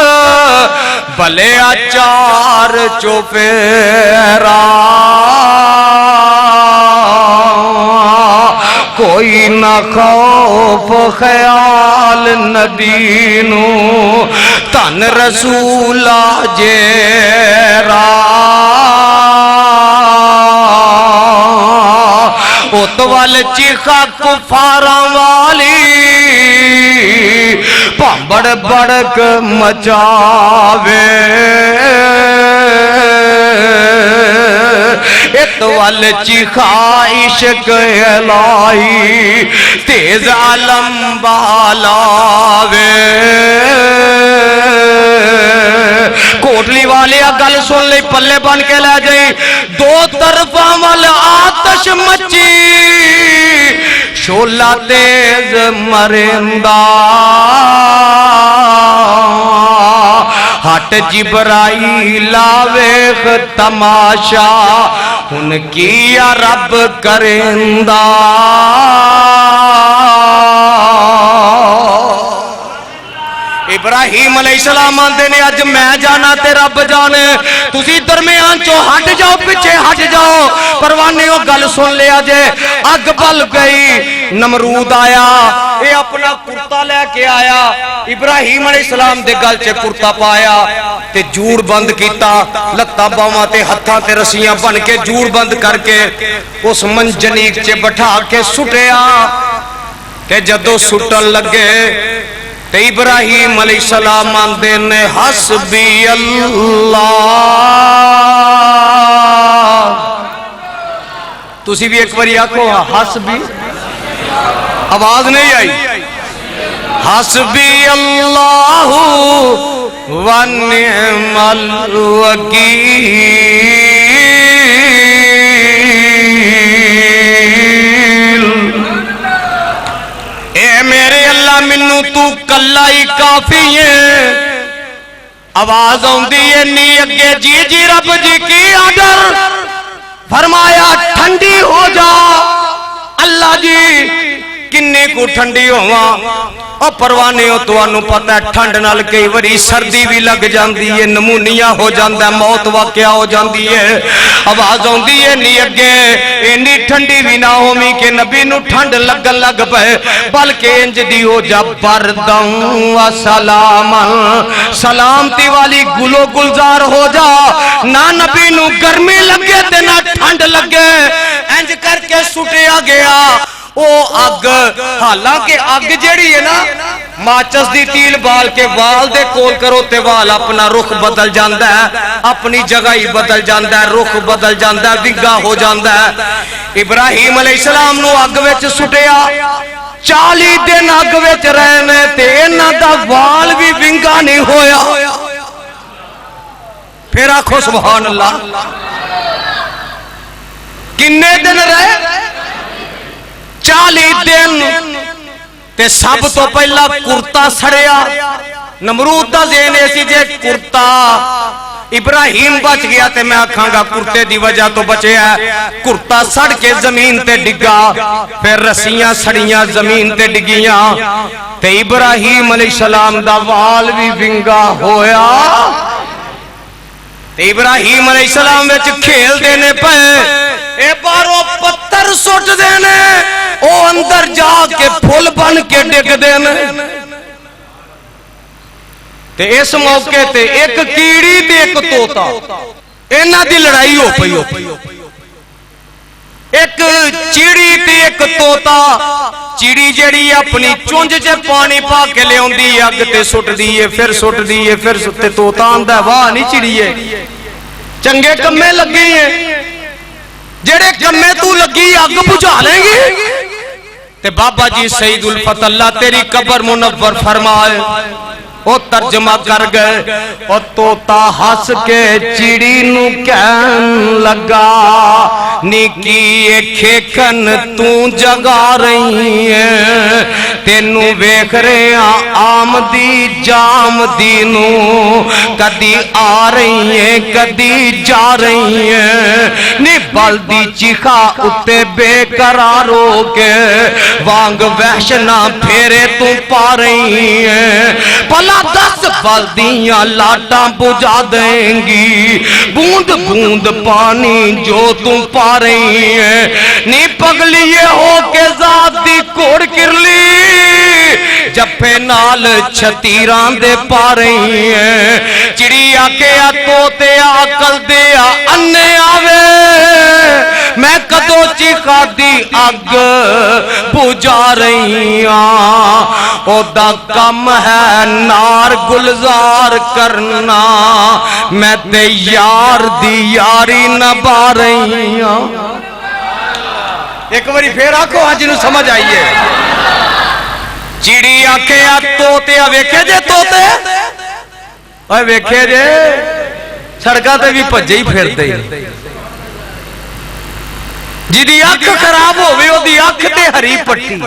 S3: بلے 4 چوپیرا کوئی نہ خوف خیال ندینو تن رسولا جیرا اتوال چیخا کفاراں والی پامبڑ بڑک مچاوے اتوال چیخا عشق الہی تیز علم بالاوے کوٹلی والے گل سن لئی پلے بن کے لے جائی 2 طرفاں وال آتش مچی شولا تیز مرندہ ہٹ جبرائیل آویخ تماشا ان کیا رب کرندہ ابراہیم علیہ السلام آندے نے اج میں جانا تے رب جانے تسی درمیان چو ہٹ جاؤ پیچھے ہٹ جاؤ پروانے ہو گل سن لیا جے اگ بل گئی نمرود آیا اے اپنا کرتا لے کے آیا ابراہیم علیہ السلام دے گل چے کرتا پایا تے جوڑ بند کیتا لتا باواں تے ہتھاں تے رسیاں بن کے جوڑ بند کر کے اس منجنیک چے بٹھا کے سٹیا تے جدو سٹن لگے تے ابراہیم علیہ السلام آندے نے حسبی اللہ تسی بھی ایک باری آکھو حسبی آواز نہیں آئی حسبی اللہ ونعم الوکیل اے میرے اللہ منو تو کلائی کافی ہے آواز آندی ہے نی اگے جی جی رب جی کی آڈر فرمایا ٹھنڈی ہو جا اللہ جی کنے کو ٹھنڈی ہوا اور پروانے ہو تو انہوں پتہ ہے ٹھنڈ نال کئی وری سردی بھی لگ جاندی ہے نمونیا ہو جاندہ ہے موت واقعہ ہو جاندی ہے آواز ہوندی ہے نی اگے اینی ٹھنڈی بھی نہ ہومی کہ نبی نو ٹھنڈ لگن لگ پے بلکہ انج دی ہو جا بردن و سلاما سلامتی والی گلو گلزار ہو جا نہ نبی نو گرمی لگے تے نہ ٹھنڈ لگے انج کر کے سٹیا گیا او اگ حالانکہ اگ جیڑی ہے نا ماچس دی تیل بال کے وال دے کول کرو تے وال اپنا رخ بدل جاندہ ہے اپنی جگہ ہی بدل جاندہ ہے رخ بدل جاندہ ہے ونگا ہو جاندہ ہے ابراہیم علیہ السلام نو اگ وچ سٹیا 40 دن اگ وچ رہنے تے انہاں دا وال بھی ونگا نہیں ہویا پھر آکھو سبحان اللہ. کنے دن رہے؟ 40 دن. تے سب تو پہلا کرتا سڑیا. نمرود دا ذہن ایسی جے کرتا ابراہیم بچ گیا تے میں آکھاں گا کرتے دی وجہ تو بچے ہے. کرتا سڑ کے زمین تے ڈگا, پھر رسیاں سڑیاں زمین تے ڈگیاں, تے ابراہیم علیہ السلام دا وال بھی ونگا ہویا. تے ابراہیم علیہ السلام وچ کھیل دینے پے, اے باروں پتھر سٹ دینے, او اندر جا کے پھول بن کے ڈگ دینے. تے اس موقع تے ایک کیڑی تے ایک توتا, انہاں دی لڑائی ہو پئی. ایک چیڑی تے ایک توتا. چیڑی جڑی اپنی چونج چ پانی پا کے لے اوندی اگ تے سٹ دیے, پھر سٹ دیے, پھر تے توتا آندا واہ نہیں چڑیے چنگے کمے لگے ہیں, جڑے کمے تو لگی اگ بجھا لیں گی. تے بابا جی سید الفتح اللہ تیری قبر منور فرمائے, او ترجمہ کر گئے. او توتا ہس کے چڑی نو کہن لگا, نیکی کھیکن تو جگا رہی ہے, تینو ویکھ رہے آمدی جامدی نو, کدی آ رہی ہے کدی جا رہی ہے. نی بلدی چیخا اتے بے قرار ہو کے, وانگ وحشنا پھیرے تو پا رہی ہے. پلا 10 بالدیاں لاٹاں بجھا دیں گی, بوند بوند پانی جو تم پا رہی ہیں. نی پگلیے ہو کے ذات دی کوڑ کرلی, جپے نال چھتیران دے پا رہی ہیں. چڑیا کے توتے عقل دیا انے آوے, میں کدو چیخا دی اگ بجھا رہی ہاں. او دا کم ہے نار گلزار کرنا, میں تے یار دی یاری نبھا رہی ہاں. ایک باری پھر آکھو آج نو سمجھ آئیے. چیڑی آکھے توتے ویکھے جے توتے, اوے ویکھے جے سڑکاں تے بھی بھجے ہی پھرتے ہی. جدی اکھ خراب ہوئے او دی اکھ تے ہری پٹی,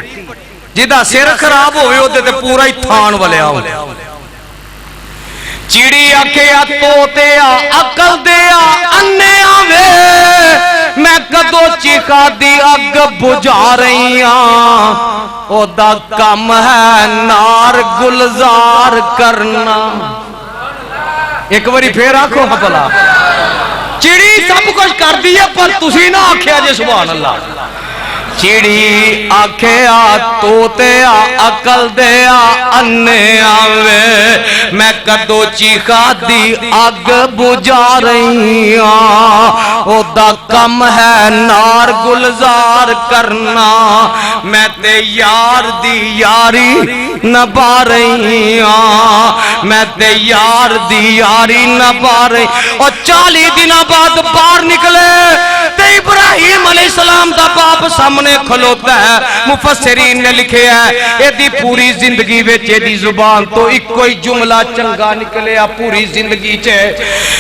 S3: جدا سر خراب ہوئے او تے پورا ہی تھان والیا ہو. چیڑی آکھے توتے عقل دیا انے آوے, میں کدو چیخا دی اگ بجھا رہی ہاں. او دا کم ہے نار گلزار کرنا. ایک باری پھر آکھو بھلا. چیڑی سب کچھ کر دی ہے پر تسی نہ آکھیا جے سبحان اللہ. چیڑی آکھیا توتے عقل دیا انے آوے, میں کدو چیخا دی اگ بجھا رہی ہاں. او دا کم ہے نار گلزار کرنا, میں تے یار دی یاری نبھا رہی ہاں. میں تے یار دی یاری نبھا رہی. اور 40 دنوں بعد باہر نکلے تے ابراہیم علیہ السلام دا باپ سامنے کھلوتا ہے. مفسرین نے لکھے ہے ایدی پوری زندگی وچ ایدی زبان تو ایک کوئی جملہ چنگا نکلیا پوری زندگی چے.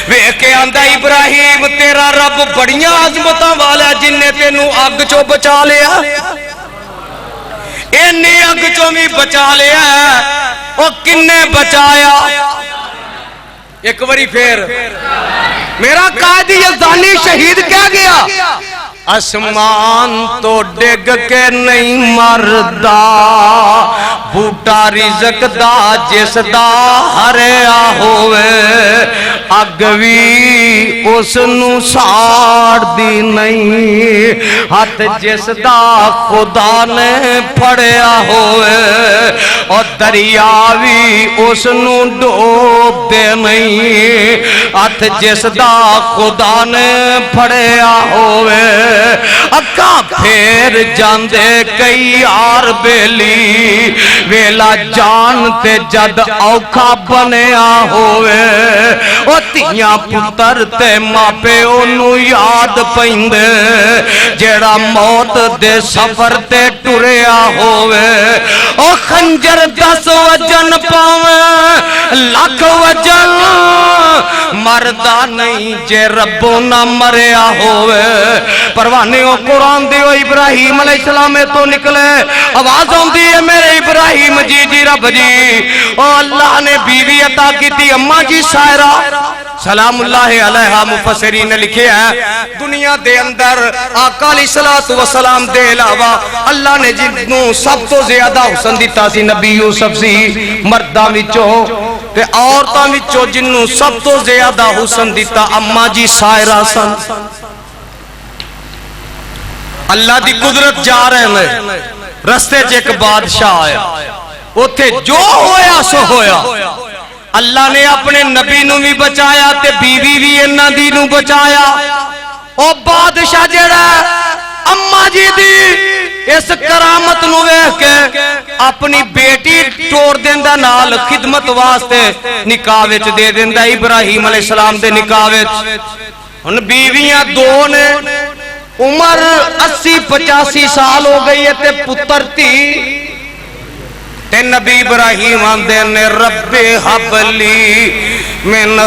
S3: ویکھ کے آندا ابراہیم تیرا رب بڑیاں عظمتاں والا جن نے تینوں اگ چوں بچا لیا, اینی اگ چوں بھی بچا لیا. او کنے بچایا؟ ایک باری پھر میرا قائد یزدانی شہید کیا گیا, آسمان تو ڈگ کے نہیں مردا, بوٹا رزق دا جس دا ہریا ہوئے, اگ بھی اس نو ساڑ دی نہیں, ہاتھ جس دا خدا نے پھڑیا ہوئے, اور دریا بھی اس نو ڈوب دے نہیں, ہاتھ جس دا خدا نے پھڑیا ہوئے. اکھاں پھیر جاندے کئی یار بیلی, ویلا جان تے جد اوکھا بنیا ہوئے. او تیاں پتر تے ماپے انہوں یاد پیندے, جیڑا موت دے سفر تے ٹریا ہوئے. او خنجر 10 وجن پاویں لکھ وجن, مردا نہیں جے ربوں نہ مریا ہوئے پروانے او قرآن دیو ابراہیم علیہ السلام تو نکلے آواز ہوندی ہے میرے ابراہیم جی جی رب جی او اللہ نے بیوی عطا کی تھی اماں جی سائرہ سلام اللہ علیہ مفسرین نے لکھے ہیں دنیا دے اندر آقا علیہ السلام دے علاوہ اللہ نے جنوں سب تو زیادہ حسن دیتا سی نبی یوسف سی مرداں وچوں تے عورتاں وچوں جنوں سب تو زیادہ حسن دیتا اماں جی سائرہ سن اللہ دی قدرت جا رہے ہیں رستے چ ایک بادشاہ آیا اوتھے جو ہویا سو ہویا اللہ نے اپنے نبی نو بھی بچایا تے بیوی بھی انہاں دی نو بچایا او بادشاہ جڑا اماں جی دی اس کرامت نو ویکھ کے اپنی بیٹی ٹور دیندا نال خدمت واسطے نکاح وچ دے دیندا ابراہیم علیہ السلام دے نکاح وچ ہن بیویاں دو نے عمر 80-85 سال ہو گئی ہے تے پتر تھی تے نبی ابراہیم آندے نے رب حب لی من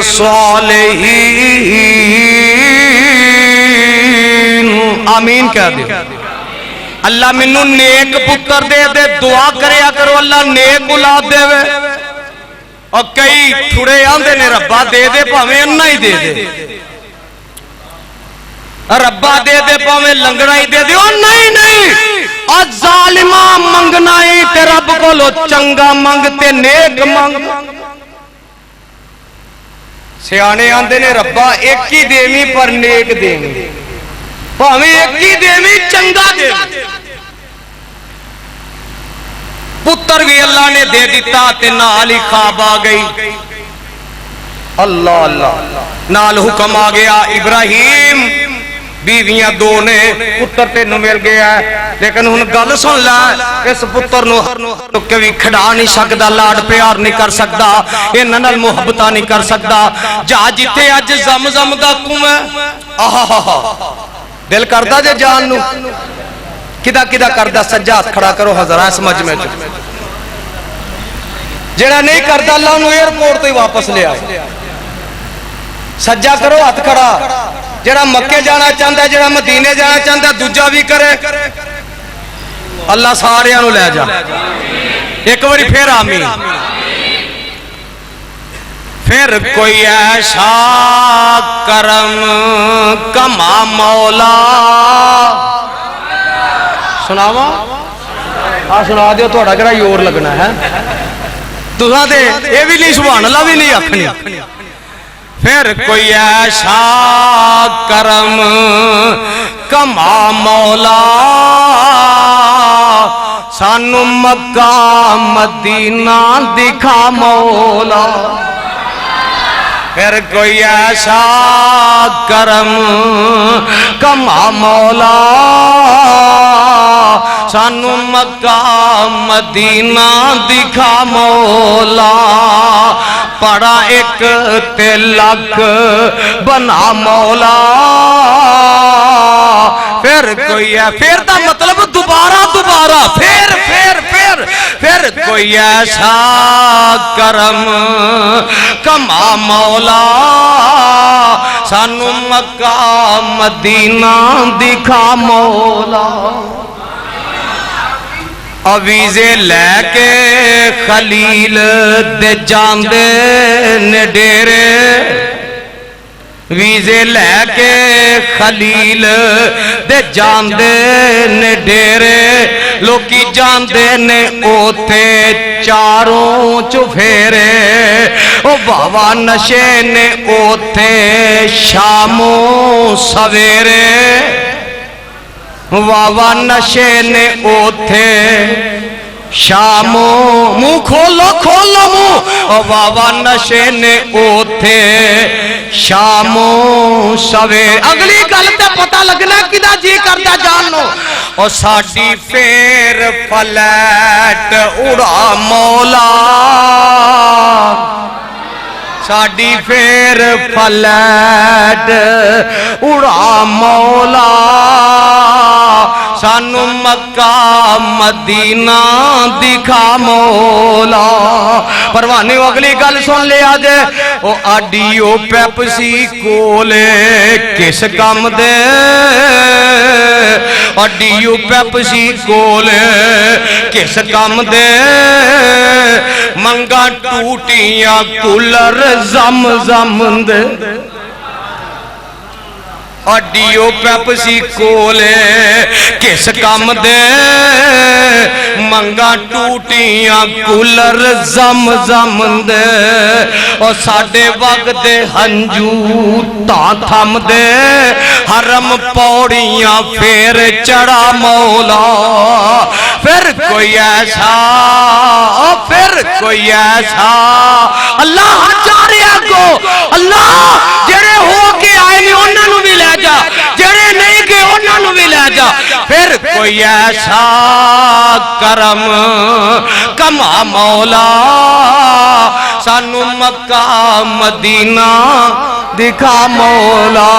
S3: الصالحین آمین کہہ دے اللہ منو نیک پتر دے دے دعا کریا کرو اللہ نیک اولاد دے وے اور کئی ٹھڑے آندے نے ربا دے دے پاویں انہاں ہی دے دے ربا دے دے پاویں لنگڑا ہی دے دے اور نہیں اور ظالمہ منگنا ہی تے رب کو لو چنگا منگتے نیک منگ سیانے آندے نے ربا ایک ہی دیوی پر نیک دیوی پاویں ایک ہی دیوی چنگا دیوی پتر بھی اللہ نے دے دیتا تے نال ہی خواب آ گئی اللہ اللہ نال حکم آ گیا ابراہیم بیویاں دو نے پتر تے نو مل گیا ہے لیکن ہن گل سن لے اس پتر نو کبھی کھڑا نہیں سکدا لاڈ پیار نہیں کر سکدا انہاں نال محبتاں نہیں کر سکدا جا جتے اج زمزم دا کنواں آہا دل کردا جے جان نو کدا کدا کردا سجا ہاتھ کھڑا کرو حضرات اس مجمع وچ جڑا نہیں کردا اللہ نو ایئرپورٹ تے واپس لے آ سجا کرو ہاتھ کھڑا جڑا مکے جانا چاہتا ہے جڑا مدینے جانا چاہتا ہے دوجا بھی کرے اللہ سارے انہوں لے جا ایک باری پھر آمین پھر کوئی ایسا کرم کما مولا سناوا سنا دیو تھوڑا کہڑا یور لگنا ہے تساں تے اے بھی نہیں سبحان اللہ بھی نہیں آکھنی پھر کوئی ایسا کرم کما مولا سانو مکہ مدینہ دکھا مولا پھر کوئی ایسا کرم کما مولا سانو مکہ مدینہ دکھا مولا پڑا ایک تلک بنا مولا پھر کوئی ہے پھر دا مطلب دوبارہ پھر کوئی ایسا کرم کما مولا سانو مکہ مدینہ دکھا مولا ویزے لے کے خلیل دے جاندے نے ڈیرے ویزے لے کے خلیل دے جاندے نے ڈیرے لوکی جاندے نے اوتے چاروں چفیرے او بابا نشے نے اوتے شاموں سویرے واوا نشے نے اوتھے شاموں منہ کھولو منہ واوا نشے نے اوتھے شاموں سویر اگلی گل تے پتہ لگنا کدا جی کردا جانو او ساڈی پھر فلیٹ اڑا مولا ساڈی پھر فلیٹ اڑا مولا سانو مکہ مدینہ دکھا مولا. پروانیو اگلی گل سن لیا جے او آڈیو پیپسی کولے کس کام دے آڈیو پیپسی کولے کس کام دے منگا ٹوٹیاں کولر زم زم دے آڈیو پیپسی کولے کس کام دے منگا ٹوٹیاں کولر زم زم دے او ساڈے وقت دے ہنجو تاں تھم دے حرم پوڑیاں پھر چڑھا مولا. پھر کوئی ایسا پھر کوئی ایسا اللہ چاریا کو اللہ جڑے ہو کے آئے نہیں انہاں نوں بھی لے جا جڑے نہیں گئے انہاں نوں بھی لے جا. پھر کوئی ایسا کرم کما مولا سانو مکہ مدینہ دکھا مولا.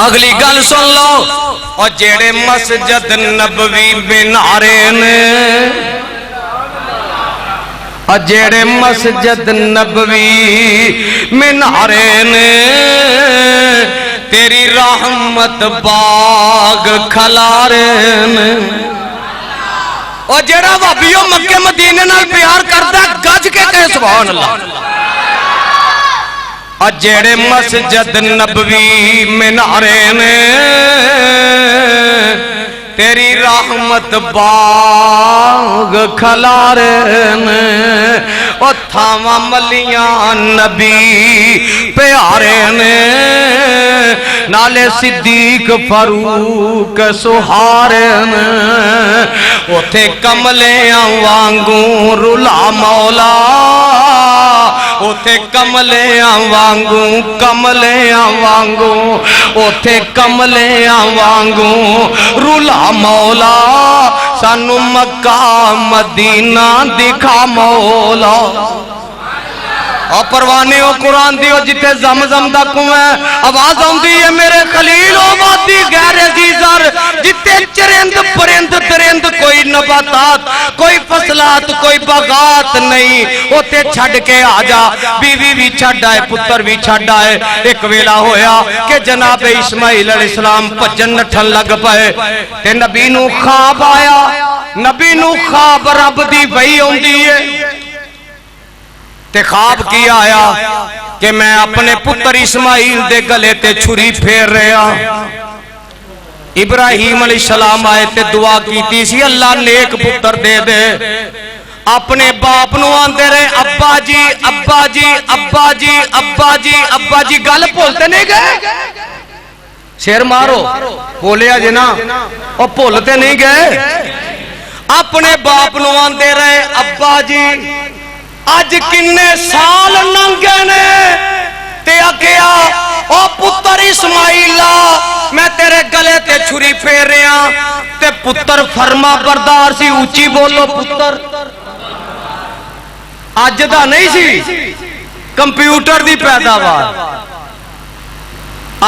S3: اگلی گل سن لو اور جیڑے مسجد نبوی بنارے نے اور جیڑے مسجد نبوی منارے نے تیری رحمت باغ کھلارے نے. اور جیڑا وابیو مکہ مدینے نال پیار کرتا گج کے کہے سبحان اللہ. جیڑے مسجد نبوی منارے نے تیری رحمت باغ کھلارے نے او تھاواں ملیاں نبی پیارے نے نالے صدیق فاروق سہارے نے اوتھے کملیاں وانگوں رلا مولا اوتھے کملیاں وانگوں کملیاں وانگوں اوتھے کملیاں وانگوں رلا مولا سانو مکہ مدینہ دکھا مولا. اور پروانے ہو قرآن دیو جتے زمزم دا کنویں آواز آندی ہے میرے خلیل و وادی غیر عزیزر جتے چرند پرند درند کوئی نباتات کوئی فصلات کوئی باغات نہیں ہوتے چھڑ کے آجا بیوی بھی چھڑ آئے پتر بھی چھڑ آئے. ایک ویلا ہویا کہ جناب اسماعیل علیہ السلام پجن نٹھن لگ پائے تے نبی نو خواب آیا. نبی نو خواب رب دی وحی ہوندی ہے تے خواب کی آیا کہ میں اپنے پتر اسماعیل دے گلے تے چھری پھیر رہا. ابراہیم علیہ السلام آئے تے دعا کیتی سی اللہ نیک پتر دے دے. اپنے باپ نو آندے رہے ابا جی ابا جی ابا جی ابا جی ابا جی گل بولتے نہیں گئے شیر مارو بولیا جی نا اور بولتے نہیں گئے. اپنے باپ نو آندے رہے ابا جی آج کنے سال ننگے نے تے آکیا او پتر اسماعیلہ میں تیرے گلے تے چھری پھیر رہا تے پتر فرما بردار سی اونچی بولو پتر آج دا نہیں سی کمپیوٹر دی پیداوار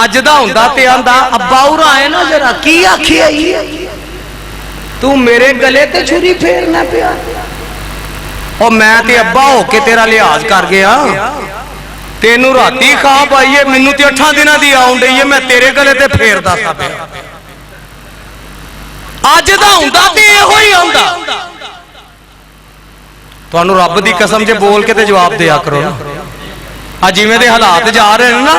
S3: آج دا ہوندا تے آندا ابا اورا آئے نا ذرا کی آکھی آئی تو میرے گلے تے چھری پھیرنا پیا اور میں تے ابا ہو کے تیرا لحاظ کر گیا تینوں راتی خواب آئیے منو تے 8 دن دی آؤں ڈئیے میں تیرے گلے تے پھیر دا سا پہ آج دا ہوندا تے یہ ہوئی ہوندا تو انہوں رب دی قسم جے بول کے تے جواب دیا کرو نا آجی میں دے حالات جا رہے ہیں نا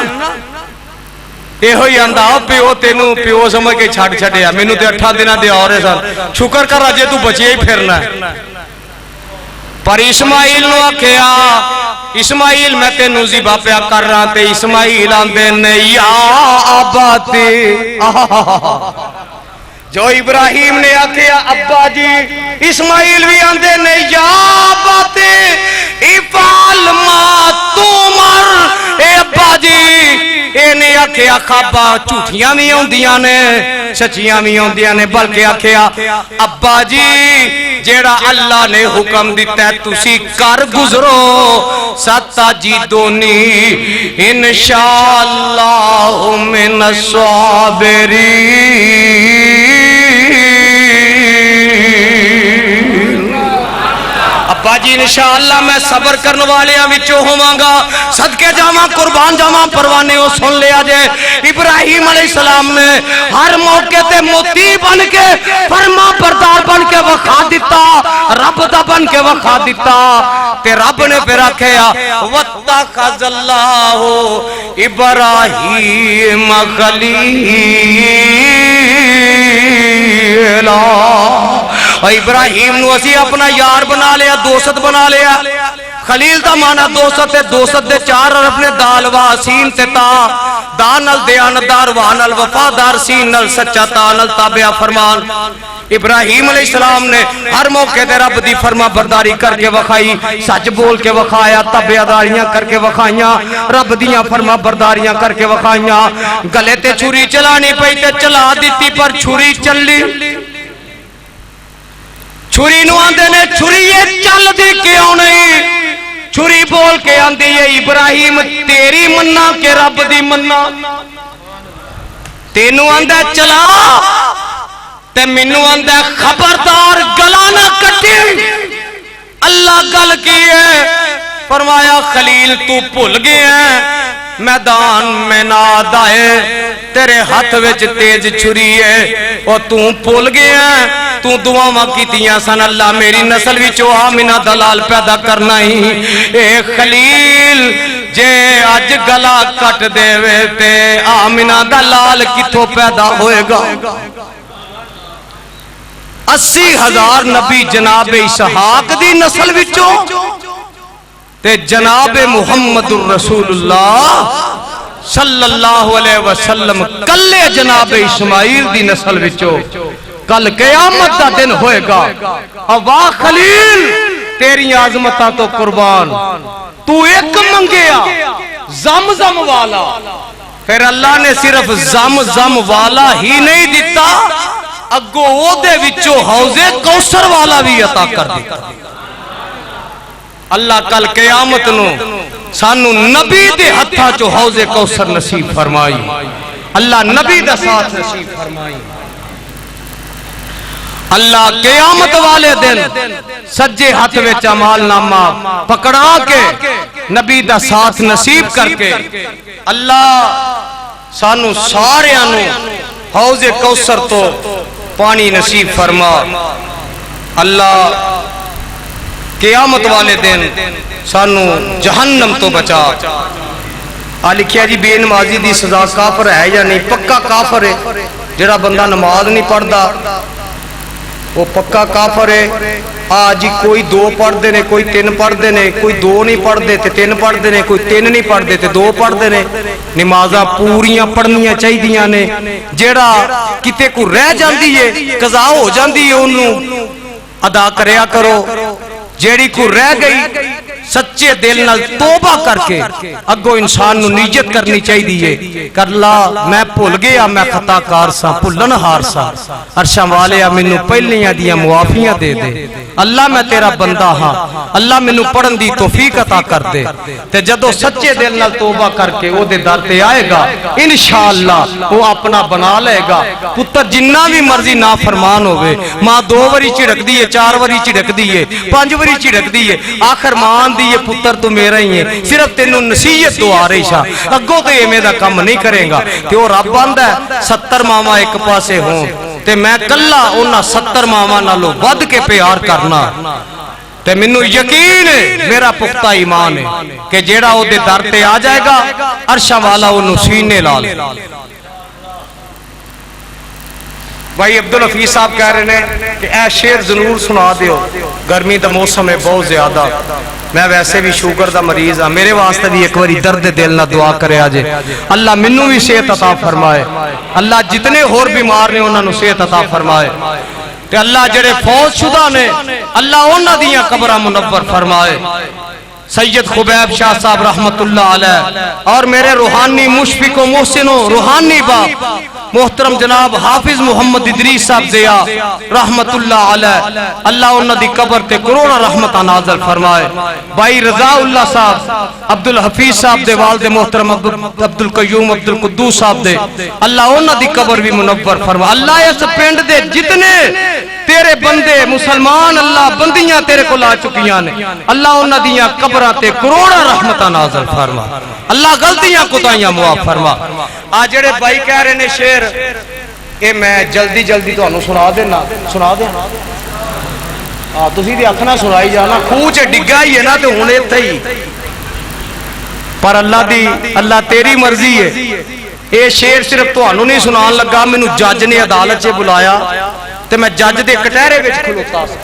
S3: یہ ہوئی ہوندا پیو تینوں پیو سمجھ کے چھڑ چھڑیا منو تے 8 دن دی آؤ رہے سن شکر کر آجے تو بچے ہی پھرنا ہے. پر اسماعیل نو آکھیا اسماعیل میں تینوں ذبح پیا کر رہا تے اسماعیل آندے نے یا اباتی جو ابراہیم نے آکھیا ابا جی اسماعیل بھی آندے نے یا اباتی افعل ما تؤمر اے ابا جی اے نے آکھیا خواباں جھوٹیاں بھی ہوندیاں نے سچیاں بھی ہوندیاں نے بلکہ آکھیا ابا جی جیڑا اللہ نے حکم دیتا ہے تسی کر گزرو ستجدونی انشاءاللہ من الصابرین ابا جی انشاءاللہ میں صبر کرنے والے وچوں ہوواں گا صدقے جاواں قربان جاواں پروانے او سن لیا جے ابراہیم علیہ السلام نے ہر موقع تے موتی بن کے فرما بردار بن کے وکھا دیتا رب دا بن کے وکھا دیتا تے رب نے پھر آکھیا واتخذ اللہ ابراہیم خلیلا ابراہیم نو اسی اپنا یار بنا لیا دوست بنا لیا خلیل دا مانا دوست تے دوست دے چار اور اپنے دال واسین تے تا دانل دیانتدار وانل وفادار سینل سچا تانل تابعہ فرمان ابراہیم علیہ السلام نے ہر موقع دے رب دی فرما برداری کر کے وکھائی سچ بول کے وکھایا تابعہ داریاں کر کے وکھائیاں رب دیاں فرما برداریاں کر کے وکھائیاں گلے تے چھری چلانی پئی تے چلا دیتی پر چھری چلی چھری نو آندے نے چھری یہ چل دی کیوں نہیں چھری بول کے آندی ہے ابراہیم تیری مننا کہ رب دی مننا تینو آندہ چلا تے منو آندہ خبردار گلانا کٹی اللہ گل کی ہے فرمایا خلیل تو بھول گئے ہیں میدان میں ناد آئے تیرے ہاتھ وچ تیز چھری ہے اور تو بھول گئے ہیں تو دعاواں کیتیاں سن اللہ میری نسل وچوں آمنہ دلال پیدا کرنا ہی اے خلیل جے اج گلا کٹ دے وے تے آمنہ دلال کتھوں پیدا ہوئے گا 80,000 نبی جناب اسحاق دی نسل وچوں تے جناب محمد الرسول اللہ صلی اللہ علیہ وسلم کلے جناب اسماعیل دی نسل وچوں کل قیامت دا دن ہوئے گا اوا خلیل تیری عظمتاں تو قربان تو ایک منگیا زمزم والا پھر اللہ نے صرف زمزم والا ہی نہیں دیتا اگو او دے وچوں حوض کوثر والا بھی عطا کر دیتا اللہ کل قیامت نو سانو نبی دے ہتھاں چوں حوض کوثر نصیب فرمائی اللہ نبی دا ساتھ نصیب فرمائی اللہ قیامت والے دن سجے ہاتھ وچ اعمال نامہ پکڑا کے نبی دا ساتھ نصیب کر کے اللہ سانو سارے آنو حوض کوثر تو پانی نصیب فرما اللہ قیامت والے دن سانو جہنم تو بچا لکھیا جی بے نمازی دی سزا کافر ہے یا نہیں پکا کافر ہے جڑا بندہ نماز نہیں پڑھدا وہ پکا کافر ہے جی کوئی 2 پڑھ دے نے کوئی 3 پڑھ دے نے کوئی 2 نہیں پڑھ دے تے 3 پڑھ دے نے کوئی 3 نہیں پڑھ دے تے 2 پڑھ دے نے نمازاں پوریاں پڑھنیاں چاہیدیاں نے جیڑا کتے کو رہ جاندی ہے قضا ہو جاندی ہے انہوں ادا کریا کرو جیڑی کو رہ گئی سچے دل نال توبہ کر کے اگو انسان نو نیت کرنی چاہی دیئے کہ اللہ میں بھول گیا میں خطا کار سا بھلن ہار سا عرشاں والیا منو پہلیاں دیاں معافیاں دے دے اللہ میں تیرا بندہ ہاں اللہ منو پڑھن دی توفیق عطا کر دے تے جدو سچے دل نال توبہ کر کے وہ دے در تے آئے گا انشاءاللہ وہ اپنا بنا لے گا پتر جنہ بھی مرضی نافرمان ہوئے ماں 2 وری چڑک دیئے 4 وری چڑک دیئے 5 وری چڑک دیئے آخر مان دیئے پتر تو میرا ہی ہے صرف تینوں نصیحت تو آ رہی شاہ اگو تو یہ میرا کام نہیں کریں گا کہ وہ رب باندھا ہے 70 ماما ایک پاسے ہوں تے میں کلہ انہا 70 ماما نہ لو ود کے پیار کرنا تے منو یقین ہے میرا پختہ ایمان ہے کہ جیڑا وہ دے در تے آ جائے گا عرشہ والا انہوں سینے لال بھائی عبدالحفیظ صاحب کہہ رہے ہیں کہ اے شیر ضرور سنا دیو گرمی دا موسم ہے بہت زیادہ میں ویسے بھی شوگر دا مریض ہاں میرے واسطے بھی ایک باری درد دل نہ دعا کرے آجے اللہ منو بھی صحت عطا فرمائے اللہ جتنے اور بیمار نے انہوں نے صحت عطا فرمائے کہ اللہ جڑے فوت شدہ نے اللہ انہوں دیاں قبرہ منور فرمائے سید خبیب شاہ صاحب رحمت اللہ علیہ، اور میرے روحانی مشفق و محسن و روحانی باپ محترم جناب حافظ محمد ادریس صاحب ضیاء رحمت اللہ علیہ، اللہ انہاں دی قبر تے کروڑا رحمتہ نازل فرمائے۔ بھائی رضا اللہ صاحب عبدالحفیظ صاحب دے والد محترم عبدالقیوم عبدالقدوس صاحب دے، اللہ انہاں دی قبر بھی منور فرمائے۔ اللہ اس پنڈ دے جتنے تیرے بندے مسلمان اللہ بندیاں تیرے کو لا چکیاں نے، اللہ انہاں دیاں قبراں تے کروڑا رحمتہ نازل فرما، اللہ غلطیاں کوتاہیاں معاف فرما۔ آج جڑے بھائی کہہ رہے نے شعر کہ میں جلدی جلدی تانوں سنا دینا، سنا دیں تسی دی اکھ نہ سنائی جانا، خوہ چ ڈگا ہی ہے نا تے ہن ایتھے ہی، پر اللہ تیری مرضی ہے۔ اے شعر صرف تانوں نہیں سنان لگا، مینوں جج نے عدالت چ بلایا تے میں جج دے کٹہرے وچ کھلوتا سی،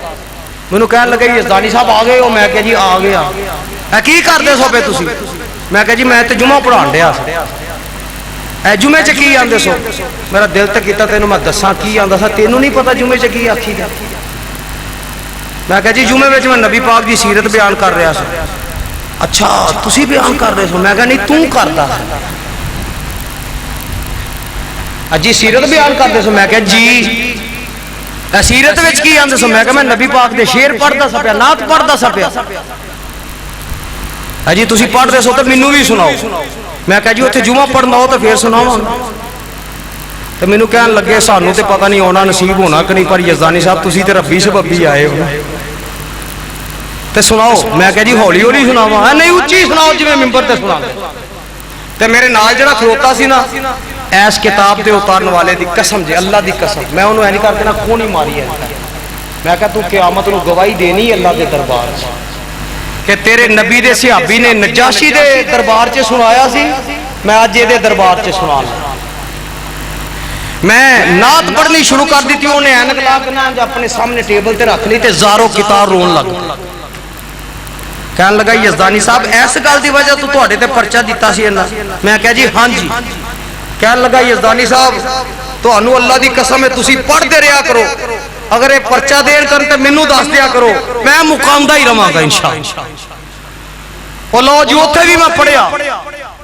S3: مینوں کہن لگا یزدانی صاحب آ گئے ہو؟ میں کہا جی آ گیا۔ اے کی کردے سو پے تسی؟ میں کہا جی میں تے جمعہ پڑھان ڈیا سی۔ اے جمعے چ کی آندے سو؟ میرا دل تے کیتا تینوں میں دساں کی آندا سا، تینوں نہیں پتہ جمعے چ کی آکھی دا؟ میں کہا جی جمعے وچ میں نبی پاک دی سیرت بیان کر رہا سا۔ اچھا تسی بیان کر رہے سو؟ میں کہا نہیں توں کردا جی سیرت بیان کر دے سو؟ میں کہا جی سیرت وچ کی آندے سو؟ میں کہا میں نبی پاک دے شعر پڑھدا سا پیا، نعت پڑھدا سا پیا۔ جی تسی پڑھ دے سو تے مینوں بھی سناؤ۔ میں کہا جی اوتھے جمعہ پڑھنا ہو تے پھر سناواں۔ تے مینوں کہن لگے سانوں تے پتہ نہیں ہونا نصیب ہونا کہ نہیں، پر یزدانی صاحب تسی تے ربی سببی آئے ہو تے سناؤ۔ میں کہا جی ہولی ہولی سناواں؟ نہیں اچھی سناؤ جویں ممبر تے سنا۔ تے میرے نال جڑا کھلوتا سی نا، ایس کتاب دے اتارن والے دی قسم جے، اللہ دی قسم، میں انہوں ایسا کر کے نا کھو نہیں ماری ہے۔ میں کہا تو قیامت نو گواہی دینی اللہ دے دربار کہ تیرے نبی دے صحابی نے نجاشی دے دربار چ سنایا سی، میں آج یہ دے دربار چ سنا لیا۔ میں نعت پڑھنی شروع کر دیتی، انہیں اینک لا کے نا اپنے سامنے ٹیبل تے رکھ لی تے زارو کتار رون لگ، کہنے لگا یزدانی صاحب ایس گل دی وجہ تو تواڈے تے پرچہ دیتا سی اللہ؟ میں کہا جی ہاں جی۔ کہنے لگا یزدانی صاحب تانوں اللہ دی قسم ہے تسی پڑھ دے رہا کرو، اگر یہ پرچہ دین کر تے مینوں دس دیا کرو، میں مقام دا ہی رواں گا انشاءاللہ۔ او لو جی اوتھے بھی میں پڑھیا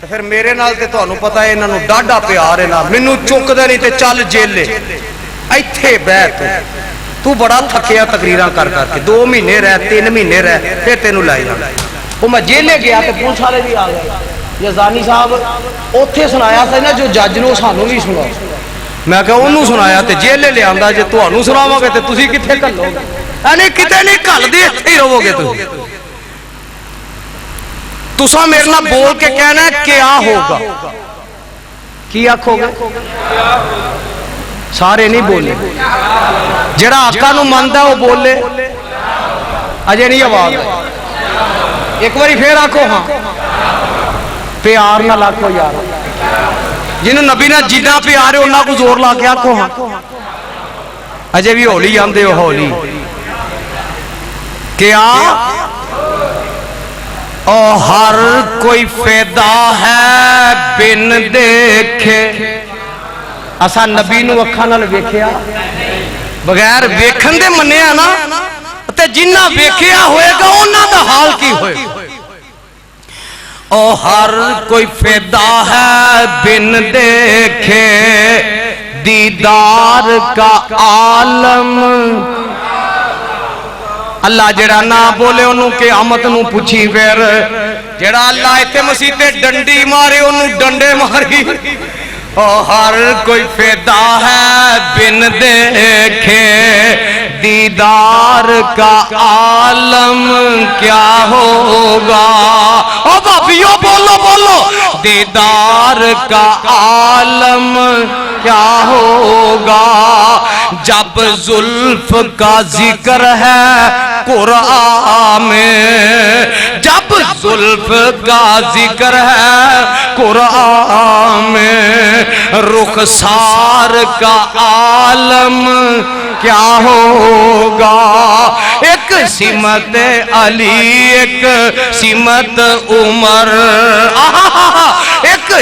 S3: تے پھر میرے نال تے تانوں پتہ ہے انہاں نوں ڈاڈا پیار ہے نا، مینوں چک دے نہیں تے چل جیل لے ایتھے بیٹھ، تو بڑا تھکیا تقریراں کر کر کے، 2 مہینے رہ 3 مہینے رہ پھر تینوں لائے جانا۔ وہ میں جیلے گیا تے پوچھ والے بھی آ گئے، یزدانی صاحب اوتھے سنایا تھا نا جو جج نو سانوں بھی سنا۔ میں کہا انہوں سنایا تے جیلے لے آندا، جے تانوں سناواں گے تے تسی کتھے گھلو گے؟ نہیں کتے نہیں گھل دے، اتھے ہی رہو گے تسی۔ تساں میرے نال بول کے کہنا ہے کیا ہوگا، کی آکھو گے؟ سارے نہیں بولے، جڑا آقا نو مندا وہ بولے، اجے نہیں آواز ایک باری پھر آکھو ہاں، پیار نہ لاکھو یار، جنہوں نبی نے جنہ پیار ہے انہاں کو زور لا کے آکھو ہاں، اجے بھی ہولی آندے ہو ہولی کیا؟ او ہر کوئی فیدا ہے بن دیکھے، اسا نبی نو اکھاں نال ویکھیا بغیر ویکھن دے منیا نا، تے جنہ ویکھیا ہوئے گا انہاں دا حال کی ہوئے گا۔ او ہر کوئی فیدا ہے بن دیکھے دیدار کا عالم، اللہ جڑا نہ بولے انہوں قیامت نو پوچھی پھر، جڑا اللہ ایتھے مسیح تے ڈنڈی مارے انہوں ڈنڈے ماری۔ او ہر کوئی فیدا ہے بن دیکھے دیدار کا عالم کیا ہوگا، او بابیو بولو بولو، دیدار کا عالم کیا ہوگا جب زلف کا ذکر ہے قرآن میں، جب زلف کا ذکر ہے قرآن میں، رخسار کا عالم کیا ہوگا، ایک سمت علی ایک سمت عمر، ایک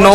S4: 9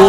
S4: 2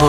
S4: 2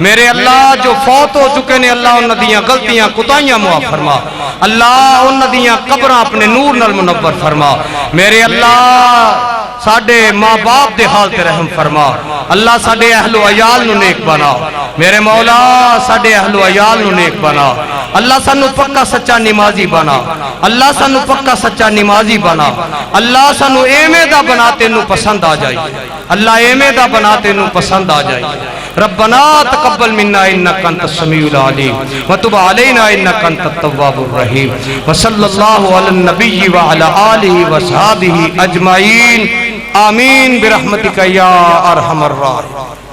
S4: میرے اللہ جو فوت ہو چکے نے اللہ انہاں دیاں غلطیاں کوتاہیاں معاف فرما اللہ انہاں دیاں قبراں اپنے نور نال منور فرما میرے اللہ ساڈے ماں باپ دے حال تے رحم فرما اللہ ساڈے اہل و عیال نو نیک بنا میرے مولا ساڈے اہل و عیال نو نیک بنا اللہ سانو پکا سچا نمازی بنا اللہ سانو پکا سچا نمازی بنا اللہ سانو ایویں دا بنا تینو پسند آ جائے اللہ ایویں دا بنا تینو پسند آ جائے ربنا تقبل منا انك انت السميع العليم وتب علينا انك انت التواب الرحيم وصلى الله على النبي وعلى اله وصحبه اجمعين آمين برحمتك يا ارحم الراحمين.